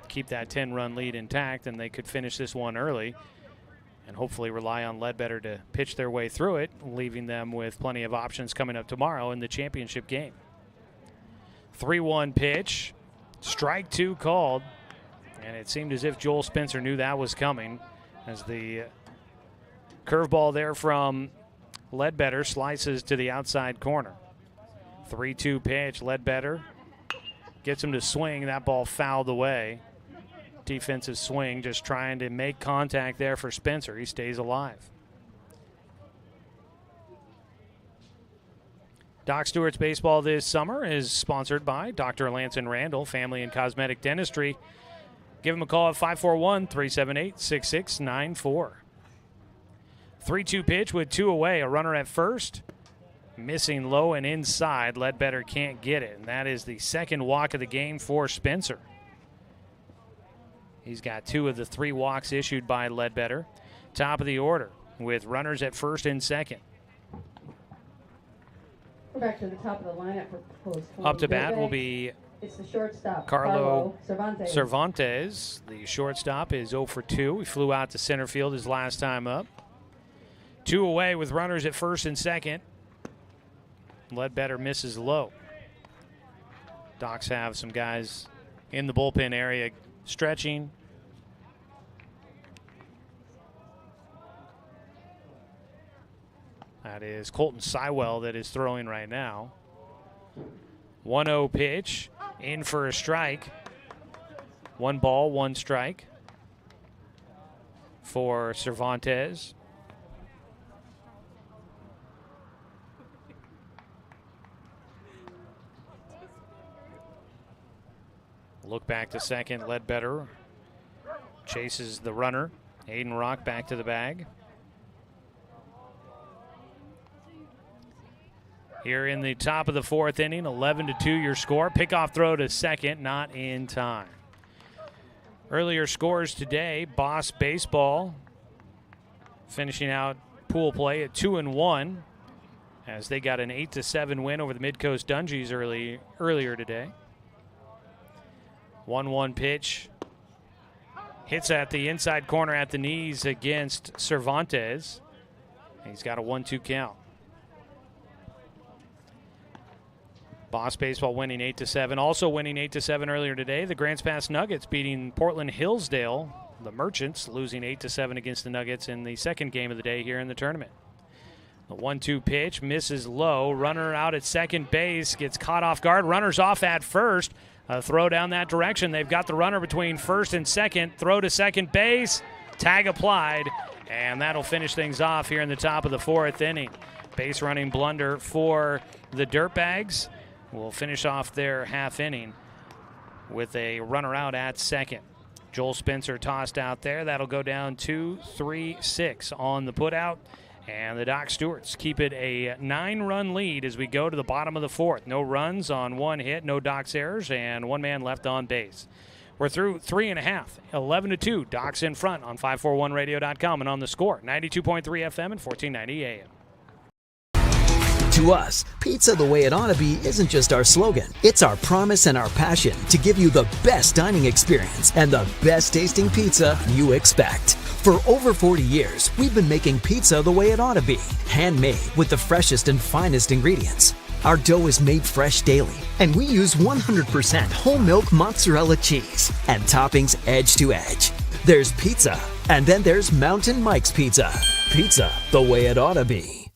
keep that 10-run lead intact, and they could finish this one early and hopefully rely on Ledbetter to pitch their way through it, leaving them with plenty of options coming up tomorrow in the championship game. 3-1 pitch, strike 2 called, and it seemed as if Joel Spencer knew that was coming as the curveball there from Ledbetter slices to the outside corner. 3-2 pitch, Ledbetter gets him to swing. That ball fouled away. Defensive swing, just trying to make contact there for Spencer. He stays alive. Doc Stewart's baseball this summer is sponsored by Dr. Lance and Randall, Family and Cosmetic Dentistry. Give them a call at 541-378-6694. 3-2 pitch with 2 away. A runner at first. Missing low and inside. Ledbetter can't get it. And that is the second walk of the game for Spencer. He's got 2 of the 3 walks issued by Ledbetter. Top of the order with runners at first and second. We're back to the top of the lineup for post. Up to bat will be it's the shortstop, Carlo Cervantes. Cervantes. The shortstop is 0 for 2. He flew out to center field his last time up. 2 away with runners at first and second. Ledbetter misses low. Docs have some guys in the bullpen area stretching. That is Colton Sywell that is throwing right now. 1-0 pitch, in for a strike. 1 ball, 1 strike for Cervantes. Look back to second, Ledbetter chases the runner. Aiden Rock back to the bag. Here in the top of the 4th inning, 11-2 your score. Pickoff throw to second, not in time. Earlier scores today, Boss Baseball finishing out pool play at 2-1 as they got an 8-7 win over the Midcoast Dungeons earlier today. 1-1 pitch. Hits at the inside corner at the knees against Cervantes. He's got a 1-2 count. Boss Baseball winning 8-7. Also winning 8-7 earlier today, the Grants Pass Nuggets beating Portland Hillsdale. The Merchants losing 8-7 against the Nuggets in the second game of the day here in the tournament. A 1-2 pitch, misses low. Runner out at second base, gets caught off guard. Runner's off at first. A throw down that direction. They've got the runner between first and second. Throw to second base. Tag applied. And that'll finish things off here in the top of the 4th inning. Base running blunder for the Dirtbags. We'll finish off their half inning with a runner out at second. Joel Spencer tossed out there. That'll go down 2-3-6 on the putout. And the Doc Stewarts keep it a 9-run lead as we go to the bottom of the 4th. No runs on 1 hit, no Doc's errors, and 1 man left on base. We're through 3.5, 11-2. Docs in front on 541radio.com and on the score, 92.3 FM and 1490 AM. To us, pizza the way it ought to be isn't just our slogan. It's our promise and our passion to give you the best dining experience and the best tasting pizza you expect. For over 40 years, we've been making pizza the way it ought to be. Handmade with the freshest and finest ingredients. Our dough is made fresh daily, and we use 100% whole milk mozzarella cheese and toppings edge to edge. There's pizza, and then there's Mountain Mike's Pizza. Pizza the way it ought to be.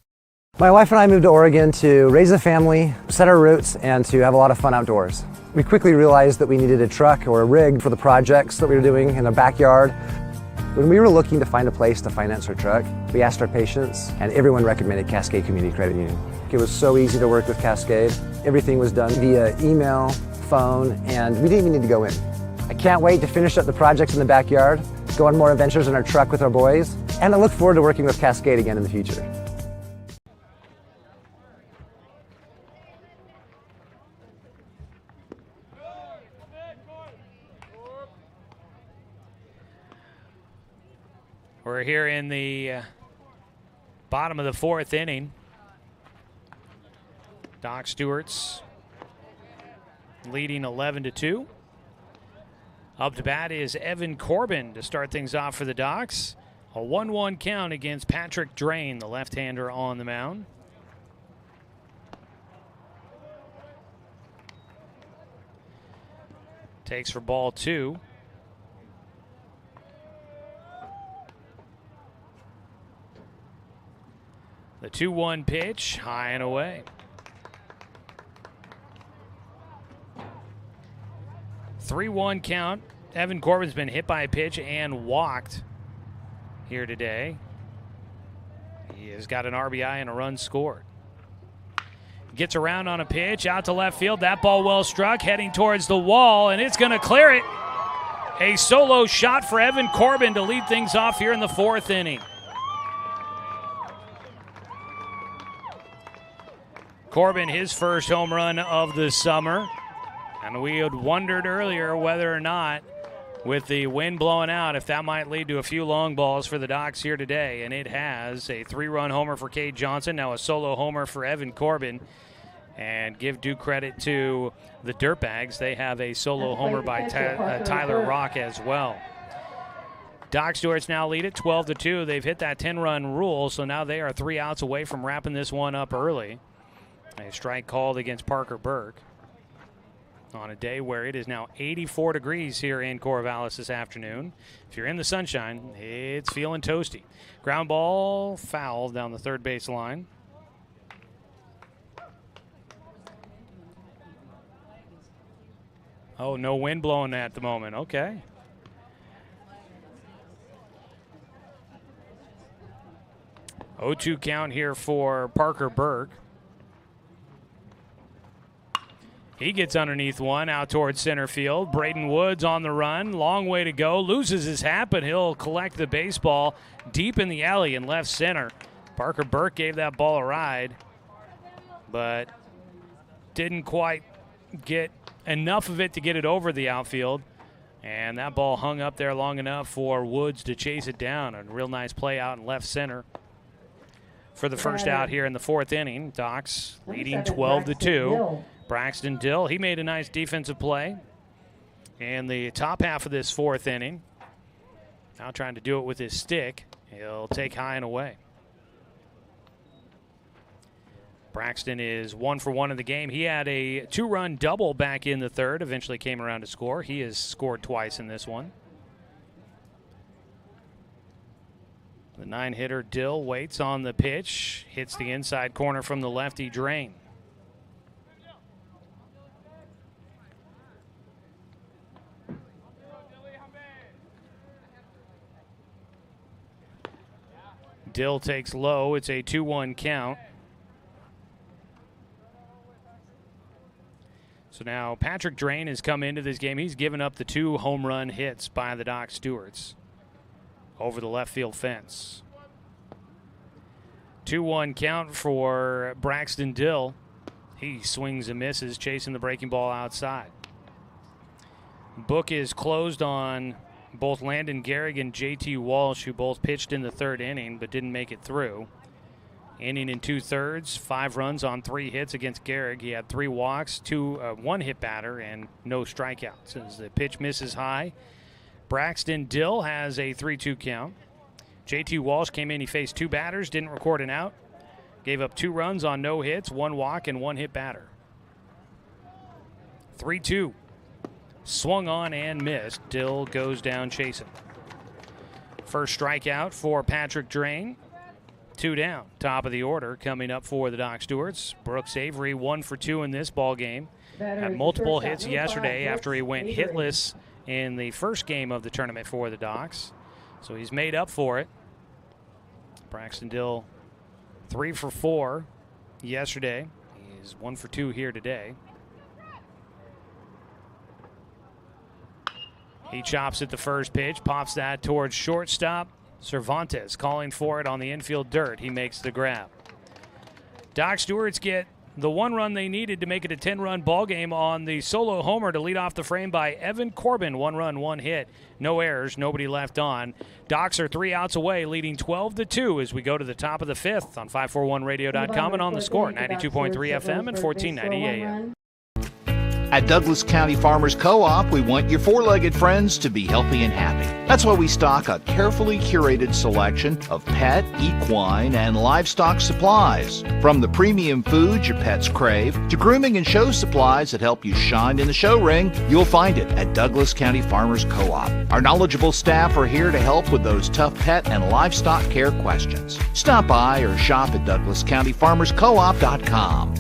My wife and I moved to Oregon to raise a family, set our roots, and to have a lot of fun outdoors. We quickly realized that we needed a truck or a rig for the projects that we were doing in the backyard. When we were looking to find a place to finance our truck, we asked our patients, and everyone recommended Cascade Community Credit Union. It was so easy to work with Cascade. Everything was done via email, phone, and we didn't even need to go in. I can't wait to finish up the projects in the backyard, go on more adventures in our truck with our boys, and I look forward to working with Cascade again in the future. We're here in the bottom of the 4th inning. Doc Stewart's leading 11-2. Up to bat is Evan Corbin to start things off for the Docs. A 1-1 count against Patrick Drain, the left-hander on the mound. Takes for ball 2. The 2-1 pitch, high and away. 3-1 count. Evan Corbin's been hit by a pitch and walked here today. He has got an RBI and a run scored. Gets around on a pitch, out to left field. That ball well struck, heading towards the wall, and it's going to clear it. A solo shot for Evan Corbin to lead things off here in the 4th inning. Corbin, his first home run of the summer. And we had wondered earlier whether or not, with the wind blowing out, if that might lead to a few long balls for the Docs here today. And it has. A 3-run homer for Cade Johnson, now a solo homer for Evan Corbin. And give due credit to the Dirtbags. They have a solo homer by Tyler Rock as well. Doc Stewart's now lead it 12-2. They've hit that 10-run rule, so now they are 3 outs away from wrapping this one up early. A strike called against Parker Burke on a day where it is now 84 degrees here in Corvallis this afternoon. If you're in the sunshine, it's feeling toasty. Ground ball foul down the third base line. Oh, no wind blowing at the moment. Okay. Oh, 0-2 count here for Parker Burke. He gets underneath one, out towards center field. Braden Woods on the run. Long way to go. Loses his hat, but he'll collect the baseball deep in the alley in left center. Parker Burke gave that ball a ride, but didn't quite get enough of it to get it over the outfield. And that ball hung up there long enough for Woods to chase it down. A real nice play out in left center for the first out here in the 4th inning. Docs leading 12-2. Braxton Dill, he made a nice defensive play in the top half of this 4th inning. Now trying to do it with his stick. He'll take high and away. Braxton is 1 for 1 in the game. He had a 2-run double back in the 3rd, eventually came around to score. He has scored twice in this one. The 9-hitter Dill waits on the pitch, hits the inside corner from the lefty Drain. Dill takes low. It's a 2-1 count. So now Patrick Drain has come into this game. He's given up the 2 home run hits by the Doc Stewarts over the left field fence. 2-1 count for Braxton Dill. He swings and misses, chasing the breaking ball outside. Book is closed on both Landon Gehrig and JT Walsh, who both pitched in the 3rd inning but didn't make it through. Inning in 2/3, 5 runs on 3 hits against Gehrig. He had 3 walks, 1 hit batter, and no strikeouts. As the pitch misses high, Braxton Dill has a 3-2 count. JT Walsh came in. He faced 2 batters, didn't record an out. Gave up 2 runs on no hits, 1 walk, and 1 hit batter. 3-2. Swung on and missed. Dill goes down chasing. First strikeout for Patrick Drain. 2 down. Top of the order coming up for the Doc Stewarts. Brooks Avery 1 for 2 in this ball game. Had multiple hits yesterday after he went hitless in the first game of the tournament for the Docs. So he's made up for it. Braxton Dill 3 for 4 yesterday. He's 1 for 2 here today. He chops at the first pitch, pops that towards shortstop. Cervantes calling for it on the infield dirt. He makes the grab. Doc Stewarts get the 1 run they needed to make it a 10-run ball game on the solo homer to lead off the frame by Evan Corbin. 1 run, 1 hit. No errors, nobody left on. Docs are 3 outs away, leading 12-2 as we go to the top of the 5th on 541radio.com and on the score, 92.3 FM and 1490 AM. At Douglas County Farmers Co-op, we want your 4-legged friends to be healthy and happy. That's why we stock a carefully curated selection of pet, equine, and livestock supplies. From the premium foods your pets crave to grooming and show supplies that help you shine in the show ring, you'll find it at Douglas County Farmers Co-op. Our knowledgeable staff are here to help with those tough pet and livestock care questions. Stop by or shop at DouglasCountyFarmersCoop.com.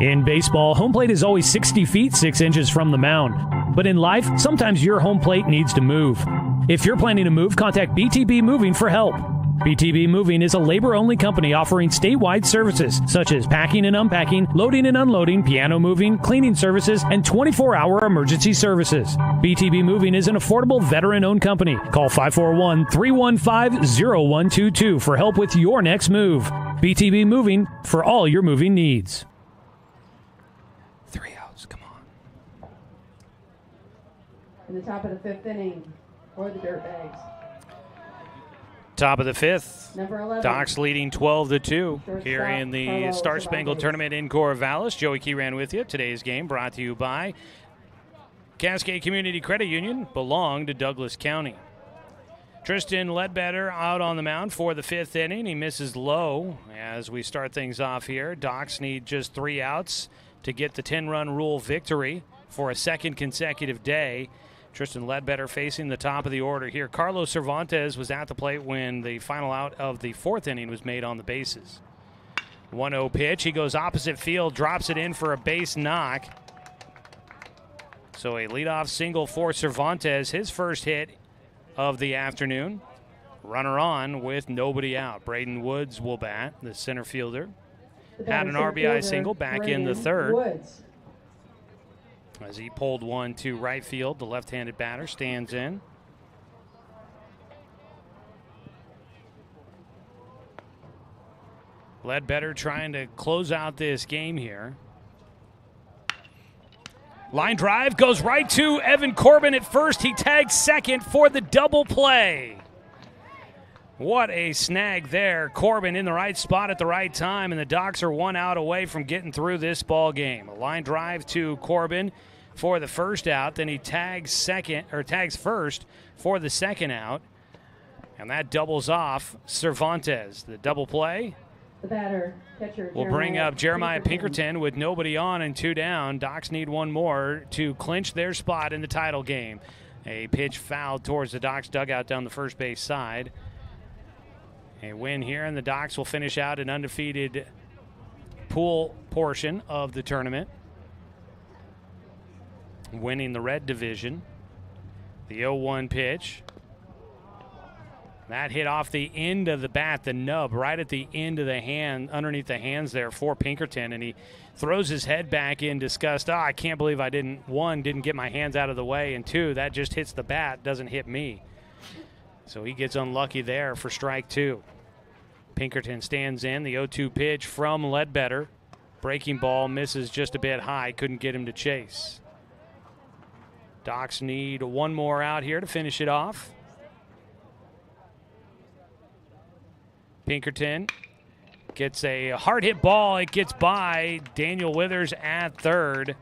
In baseball, home plate is always 60 feet, 6 inches from the mound. But in life, sometimes your home plate needs to move. If you're planning to move, contact BTB Moving for help. BTB Moving is a labor-only company offering statewide services such as packing and unpacking, loading and unloading, piano moving, cleaning services, and 24-hour emergency services. BTB Moving is an affordable veteran-owned company. Call 541-315-0122 for help with your next move. BTB Moving for all your moving needs. 3 outs, come on. In the top of the 5th inning for the Dirtbags. Top of the 5th. Number 11. Docs leading 12-2 Shortstop, here in the Carlos Star Spangled Cervantes. Tournament in Corvallis. Joey Keyran with you. Today's game brought to you by Cascade Community Credit Union, belong to Douglas County. Tristan Ledbetter out on the mound for the 5th inning. He misses low as we start things off here. Docs need just 3 outs to get the 10-run rule victory for a 2nd consecutive day. Tristan Ledbetter facing the top of the order here. Carlos Cervantes was at the plate when the final out of the 4th inning was made on the bases. 1-0 pitch. He goes opposite field, drops it in for a base knock. So a leadoff single for Cervantes, his first hit of the afternoon. Runner on with nobody out. Braden Woods will bat, the center fielder. Had an RBI single back in the 3rd. Woods. As he pulled one to right field, the left-handed batter stands in. Ledbetter trying to close out this game here. Line drive goes right to Evan Corbin at first. He tags second for the double play. What a snag there. Corbin in the right spot at the right time, and the Docs are 1 out away from getting through this ball game. A line drive to Corbin for the first out. Then he tags first for the 2nd out. And that doubles off Cervantes. The double play The batter, catcher. will bring up Jeremiah Pinkerton with nobody on and 2 down. Docs need 1 more to clinch their spot in the title game. A pitch fouled towards the Docs dugout down the first base side. A win here, and the Docs will finish out an undefeated pool portion of the tournament, winning the red division. The 0-1 pitch. That hit off the end of the bat, the nub, right at the end of the hand, underneath the hands there for Pinkerton, and he throws his head back in disgust. I can't believe I didn't get my hands out of the way, and 2, that just hits the bat, doesn't hit me. So he gets unlucky there for strike 2. Pinkerton stands in. The 0-2 pitch from Ledbetter. Breaking ball misses just a bit high, couldn't get him to chase. Docs need one more out here to finish it off. Pinkerton gets a hard hit ball. It gets by Daniel Withers at third.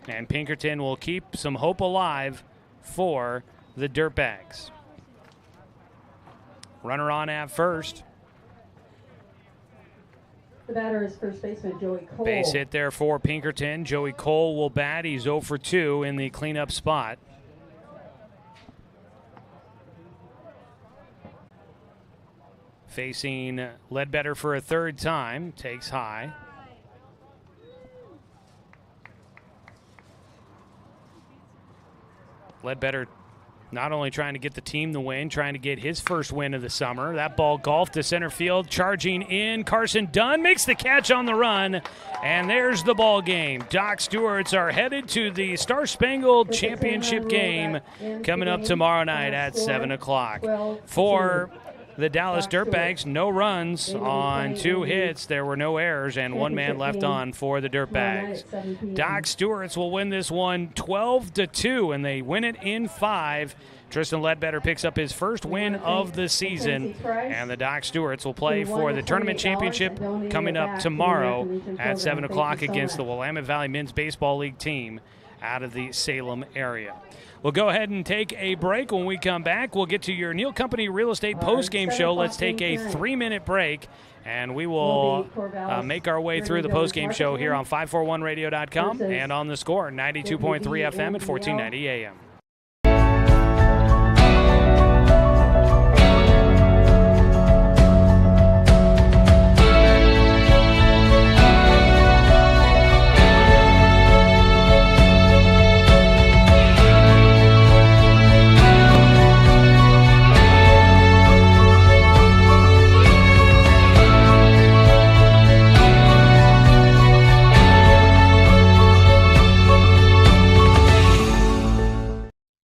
And Pinkerton will keep some hope alive for the Dirtbags. Runner on at first. The batter is first baseman Joey Cole. Base hit there for Pinkerton. Joey Cole will bat. He's 0 for 2 in the cleanup spot. Facing Ledbetter for a third time. Takes high. Ledbetter not only trying to get the team the win, trying to get his first win of the summer. That ball golfed to center field. Charging in, Carson Dunn makes the catch on the run. And there's the ball game. Doc Stewarts are headed to the Star Spangled Championship game coming up tomorrow night at 7 o'clock. For the Dallas Dirtbags, no runs on 2 hits. There were no errors, and 1 man left on for the Dirtbags. Doc Stewarts will win this one 12-2, and they win it in 5. Tristan Ledbetter picks up his first win of the season, and the Doc Stewarts will play for the tournament championship coming up tomorrow at 7 o'clock against the Willamette Valley Men's Baseball League team out of the Salem area. We'll go ahead and take a break. When we come back, we'll get to your Neal Company Real Estate postgame show. Let's take a 3-minute break, and we will make our way through the postgame show here on 541radio.com and on the Score, 92.3 FM at 1490 AM.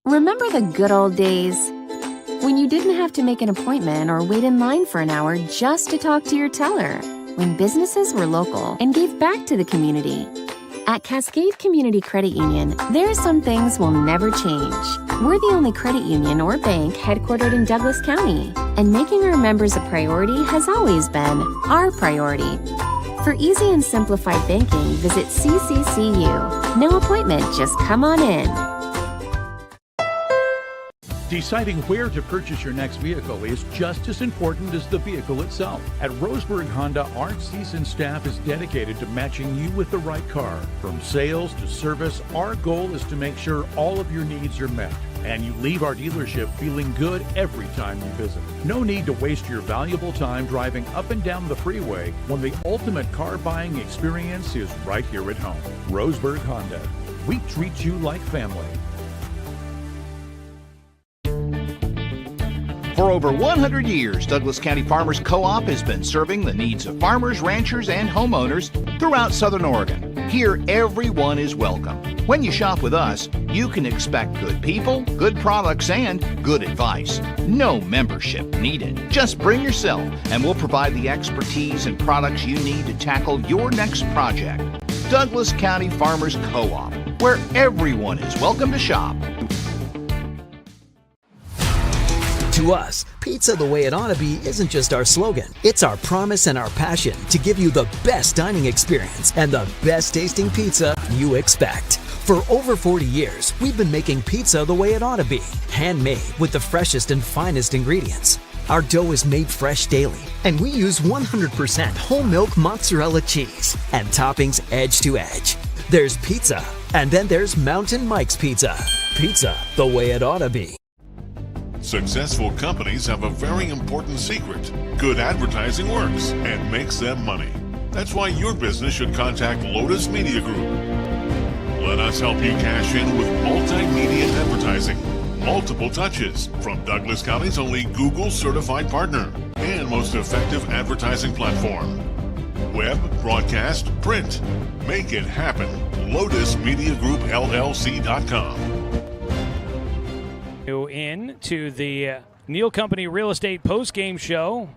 Remember the good old days? When you didn't have to make an appointment or wait in line for an hour just to talk to your teller. When businesses were local and gave back to the community. At Cascade Community Credit Union, there are some things will never change. We're the only credit union or bank headquartered in Douglas County, and making our members a priority has always been our priority. For easy and simplified banking, visit CCCU. No appointment, just come on in. Deciding where to purchase your next vehicle is just as important as the vehicle itself. At Roseburg Honda, our seasoned staff is dedicated to matching you with the right car. From sales to service, our goal is to make sure all of your needs are met, and you leave our dealership feeling good every time you visit. No need to waste your valuable time driving up and down the freeway when the ultimate car buying experience is right here at home. Roseburg Honda. We treat you like family. For over 100 years, Douglas County Farmers Co-op has been serving the needs of farmers, ranchers, and homeowners throughout Southern Oregon. Here, everyone is welcome. When you shop with us, you can expect good people, good products, and good advice. No membership needed. Just bring yourself, and we'll provide the expertise and products you need to tackle your next project. Douglas County Farmers Co-op, where everyone is welcome to shop. To us, pizza the way it ought to be isn't just our slogan. It's our promise and our passion to give you the best dining experience and the best tasting pizza you expect. For over 40 years, we've been making pizza the way it ought to be. Handmade with the freshest and finest ingredients. Our dough is made fresh daily, and we use 100% whole milk mozzarella cheese and toppings edge to edge. There's pizza, and then there's Mountain Mike's Pizza. Pizza the way it ought to be. Successful companies have a very important secret. Good advertising works and makes them money. That's why your business should contact Lotus Media Group. Let us help you cash in with multimedia advertising. Multiple touches from Douglas County's only Google certified partner and most effective advertising platform. Web, broadcast, print. Make it happen. LotusMediaGroupLLC.com. In to the Neal Company Real Estate Postgame Show.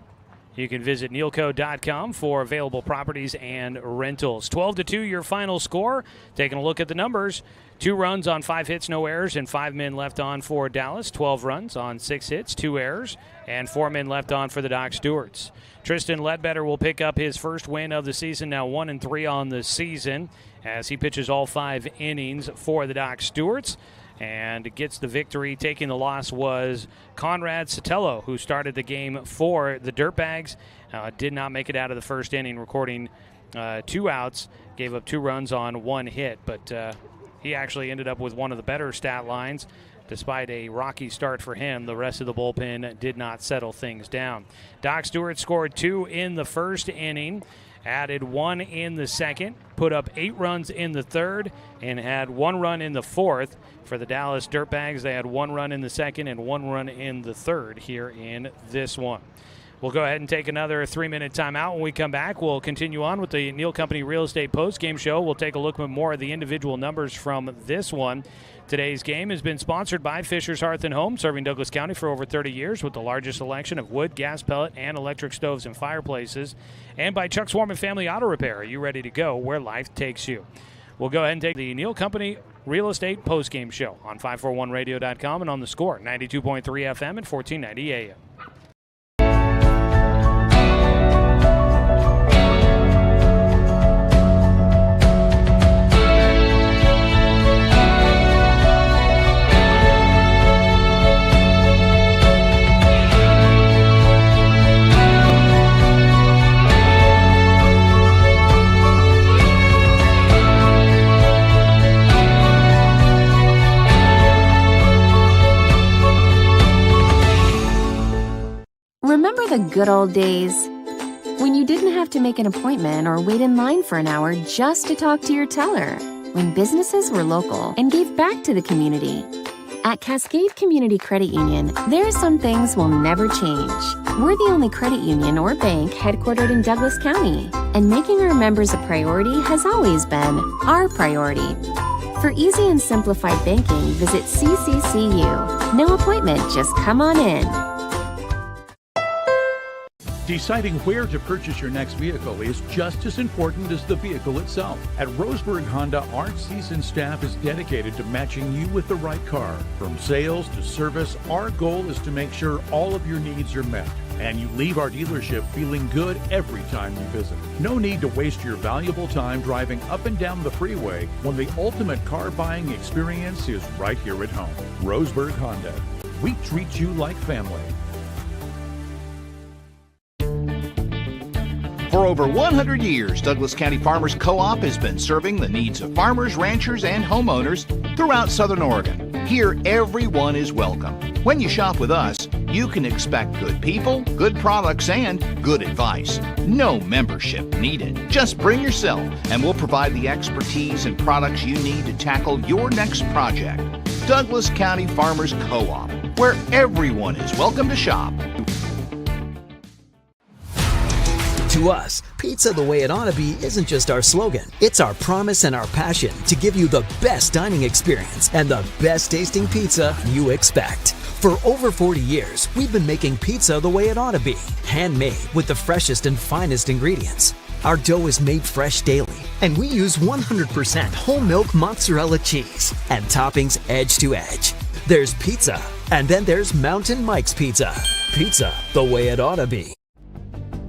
You can visit nealco.com for available properties and rentals. 12-2 your final score. Taking a look at the numbers. 2 runs on 5 hits, no errors, and 5 men left on for Dallas. 12 runs on 6 hits, 2 errors, and 4 men left on for the Doc Stewarts. Tristan Ledbetter will pick up his first win of the season, now 1-3 on the season, as he pitches all 5 innings for the Doc Stewarts and gets the victory. Taking the loss was Conrad Sotelo, who started the game for the Dirtbags. Did not make it out of the first inning, recording 2 outs, gave up 2 runs on 1 hit, but he actually ended up with one of the better stat lines. Despite a rocky start for him, the rest of the bullpen did not settle things down. Doc Stewart scored 2 in the first inning, added 1 in the second, put up 8 runs in the third, and had 1 run in the fourth. For the Dallas Dirtbags, they had 1 run in the second and 1 run in the third here in this one. We'll go ahead and take another 3-minute timeout. When we come back, we'll continue on with the Neal Company Real Estate Postgame Show. We'll take a look at more of the individual numbers from this one. Today's game has been sponsored by Fisher's Hearth & Home, serving Douglas County for over 30 years with the largest selection of wood, gas, pellet, and electric stoves and fireplaces. And by Chuck Swarman Family Auto Repair. Are you ready to go where life takes you? We'll go ahead and take the Neal Company Real Estate Postgame Show on 541radio.com and on the Score, 92.3 FM and 1490 AM. Remember the good old days? When you didn't have to make an appointment or wait in line for an hour just to talk to your teller? When businesses were local and gave back to the community? At Cascade Community Credit Union, there are some things will never change. We're the only credit union or bank headquartered in Douglas County, and making our members a priority has always been our priority. For easy and simplified banking, visit CCCU. No appointment, just come on in. Deciding where to purchase your next vehicle is just as important as the vehicle itself. At Roseburg Honda, our seasoned staff is dedicated to matching you with the right car. From sales to service, our goal is to make sure all of your needs are met, and you leave our dealership feeling good every time you visit. No need to waste your valuable time driving up and down the freeway when the ultimate car buying experience is right here at home. Roseburg Honda. We treat you like family. For over 100 years, Douglas County Farmers Co-op has been serving the needs of farmers, ranchers, and homeowners throughout Southern Oregon. Here, everyone is welcome. When you shop with us, you can expect good people, good products, and good advice. No membership needed. Just bring yourself, and we'll provide the expertise and products you need to tackle your next project. Douglas County Farmers Co-op, where everyone is welcome to shop. To us, pizza the way it ought to be isn't just our slogan. It's our promise and our passion to give you the best dining experience and the best tasting pizza you expect. For over 40 years, we've been making pizza the way it ought to be. Handmade with the freshest and finest ingredients. Our dough is made fresh daily, and we use 100% whole milk mozzarella cheese and toppings edge to edge. There's pizza, and then there's Mountain Mike's Pizza. Pizza the way it ought to be.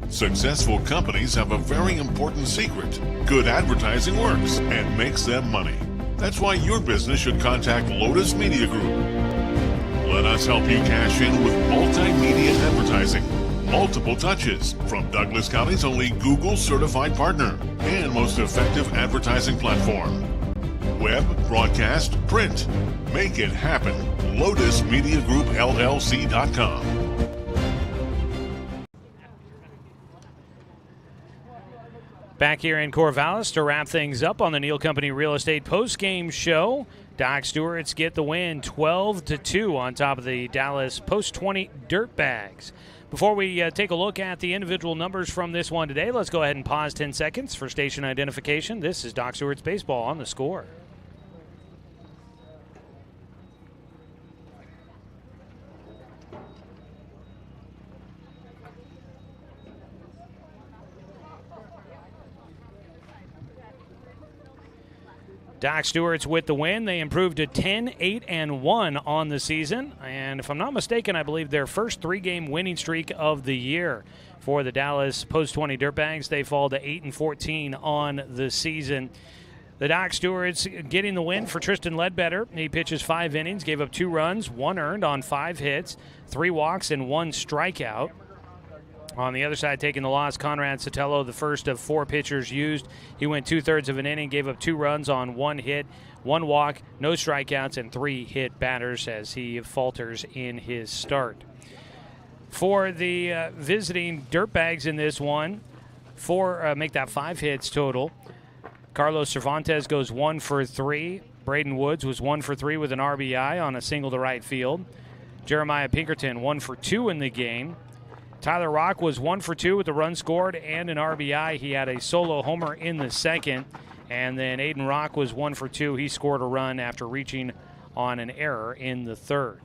Successful companies have a very important secret. Good advertising works and makes them money. That's why your business should contact Lotus Media Group. Let us help you cash in with multimedia advertising. Multiple touches from Douglas County's only Google certified partner and most effective advertising platform. web, broadcast, print. Make it happen. LotusMediaGroupLLC.com. Back here in Corvallis to wrap things up on the Neal Company Real Estate Postgame Show. Doc Stewart's get the win 12-2 on top of the Dallas Post-20 Dirtbags. Before we take a look at the individual numbers from this one today, let's go ahead and pause 10 seconds for station identification. This is Doc Stewart's Baseball on the Score. Doc Stewart's with the win. They improved to 10-8-1 on the season. And if I'm not mistaken, I believe their first three-game winning streak of the year. For the Dallas Post-20 Dirtbags, they fall to 8-14 on the season. The Doc Stewart's getting the win for Tristan Ledbetter. He pitches 5 innings, gave up 2 runs, 1 earned on 5 hits, 3 walks, and 1 strikeout. On the other side, taking the loss, Conrad Sotelo, the first of 4 pitchers used. He went 2/3 of an inning, gave up 2 runs on 1 hit, 1 walk, no strikeouts, and 3 hit batters as he falters in his start. For the visiting Dirtbags in this one, make that 5 hits total. Carlos Cervantes goes 1 for 3. Braden Woods was 1 for 3 with an RBI on a single to right field. Jeremiah Pinkerton 1 for 2 in the game. Tyler Rock was 1 for 2 with a run scored and an RBI. He had a solo homer in the second. And then Aiden Rock was 1 for 2. He scored a run after reaching on an error in the third.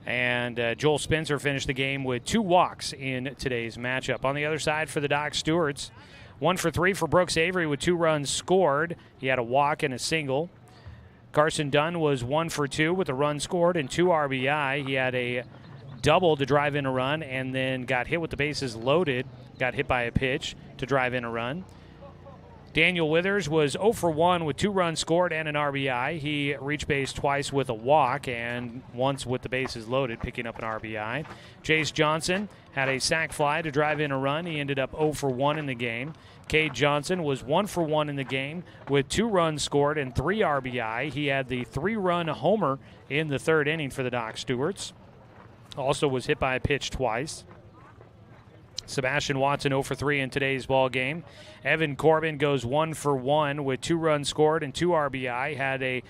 And Joel Spencer finished the game with 2 walks in today's matchup. On the other side for the Doc Stewarts, 1 for 3 for Brooks Avery with 2 runs scored. He had a walk and a single. Carson Dunn was 1 for 2 with a run scored and 2 RBI. He had a double to drive in a run and then got hit with the bases loaded, got hit by a pitch to drive in a run. Daniel Withers was 0 for 1 with 2 runs scored and an RBI. He reached base twice with a walk and once with the bases loaded, picking up an RBI. Chase Johnson had a sac fly to drive in a run. He ended up 0 for 1 in the game. Cade Johnson was 1 for 1 in the game with 2 runs scored and 3 RBI. He had the 3-run homer in the third inning for the Doc Stewarts. Also was hit by a pitch twice. Sebastian Watson 0 for 3 in today's ball game. Evan Corbin goes 1 for 1 with 2 runs scored and 2 RBI. Had a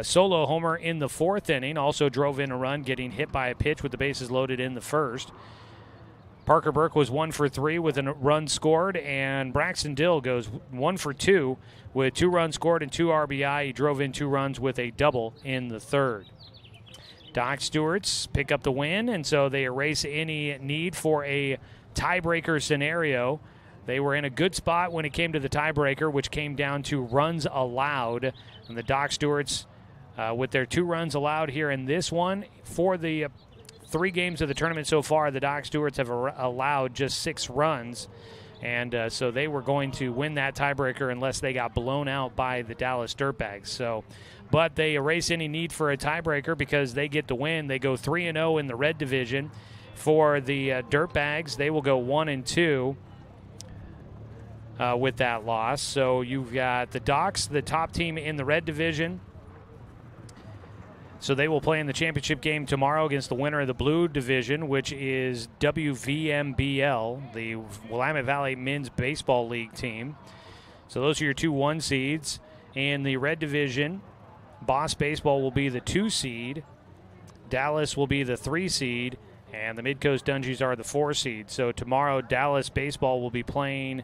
solo homer in the fourth inning. Also drove in a run, getting hit by a pitch with the bases loaded in the first. Parker Burke was 1 for 3 with a run scored, and Braxton Dill goes 1 for 2 with 2 runs scored and 2 RBI. He drove in 2 runs with a double in the third. Doc Stewart's pick up the win, and so they erase any need for a tiebreaker scenario. They were in a good spot when it came to the tiebreaker, which came down to runs allowed. And the Doc Stewarts, with their 2 runs allowed here in this one, for the 3 games of the tournament so far, the Doc Stewarts have allowed just 6 runs. And so they were going to win that tiebreaker unless they got blown out by the Dallas Dirtbags. But they erase any need for a tiebreaker because they get the win. They go 3-0 in the red division. For the Dirtbags, they will go 1-2 with that loss. So you've got the Docs, the top team in the red division. So they will play in the championship game tomorrow against the winner of the blue division, which is WVMBL, the Willamette Valley Men's Baseball League team. So those are your 2 1 seeds. In the red division, Boss Baseball will be the 2 seed. Dallas will be the 3 seed. And the Midcoast Dungeons are the 4 seed. So tomorrow, Dallas Baseball will be playing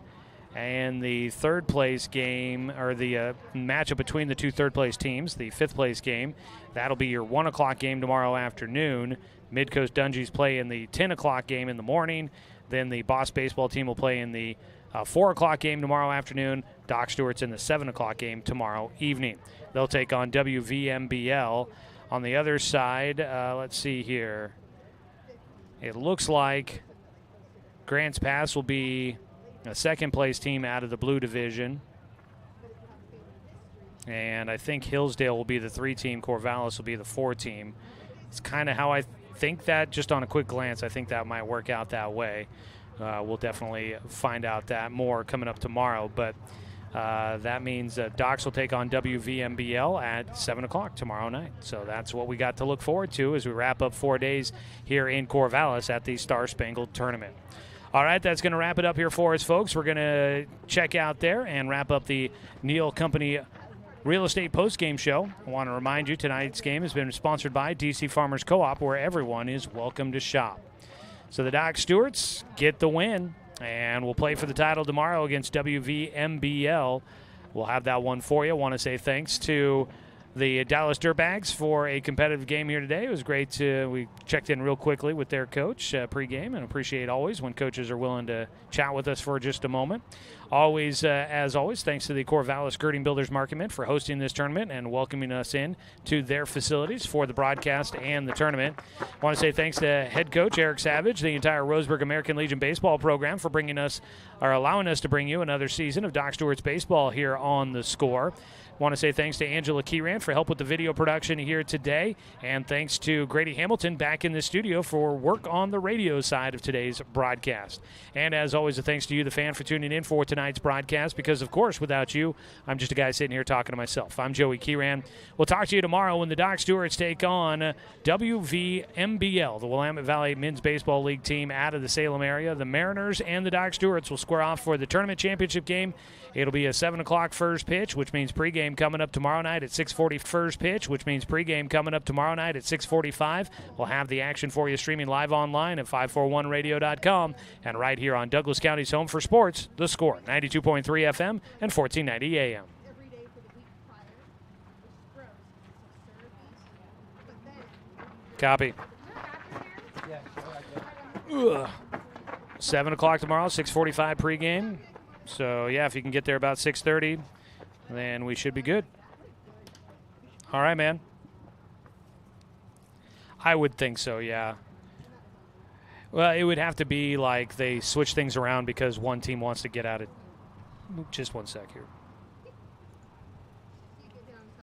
and the third place game, or the matchup between the 2 third place teams, the 5th place game, that'll be your 1 o'clock game tomorrow afternoon. Midcoast Dungeons play in the 10 o'clock game in the morning. Then the Boss Baseball team will play in the 4 o'clock game tomorrow afternoon. Doc Stewart's in the 7 o'clock game tomorrow evening. They'll take on WVMBL. On the other side, let's see here. It looks like Grants Pass will be a 2nd place team out of the blue division. And I think Hillsdale will be the 3 team. Corvallis will be the 4 team. It's kind of how I think that, just on a quick glance, I think that might work out that way. We'll definitely find out that more coming up tomorrow. But That means Docs will take on WVMBL at 7 o'clock tomorrow night. So that's what we got to look forward to as we wrap up 4 days here in Corvallis at the Star Spangled Tournament. All right, that's going to wrap it up here for us, folks. We're going to check out there and wrap up the Neal Company Real Estate Postgame Show. I want to remind you tonight's game has been sponsored by DC Farmers Co-op, where everyone is welcome to shop. So the Doc Stewarts get the win, and we'll play for the title tomorrow against WVMBL. We'll have that one for you. I want to say thanks to the Dallas Dirtbags for a competitive game here today. It was great we checked in real quickly with their coach pregame, and appreciate always when coaches are willing to chat with us for just a moment. Always, as always, thanks to the Corvallis Girding Builders Market for hosting this tournament and welcoming us in to their facilities for the broadcast and the tournament. I want to say thanks to head coach Eric Savage, the entire Roseburg American Legion baseball program for allowing us to bring you another season of Doc Stewart's baseball here on The Score. I want to say thanks to Angela Keyran for help with the video production here today, and thanks to Grady Hamilton back in the studio for work on the radio side of today's broadcast. And as always, a thanks to you, the fan, for tuning in for tonight's broadcast, because, of course, without you, I'm just a guy sitting here talking to myself. I'm Joey Keyran. We'll talk to you tomorrow when the Doc Stewarts take on WVMBL, the Willamette Valley Men's Baseball League team out of the Salem area. The Mariners and the Doc Stewarts will square off for the tournament championship game. It'll be a 7 o'clock first pitch, which means pregame coming up tomorrow night at 6:40 first pitch, which means pregame coming up tomorrow night at 6:45. We'll have the action for you streaming live online at 541radio.com and right here on Douglas County's home for sports, The Score, 92.3 FM and 1490 AM. Copy. 7 o'clock tomorrow, 6:45 pregame. So, yeah, if you can get there about 6:30, then we should be good. All right, man. I would think so, yeah. Well, it would have to be like they switch things around because one team wants to get out of. Just one sec here.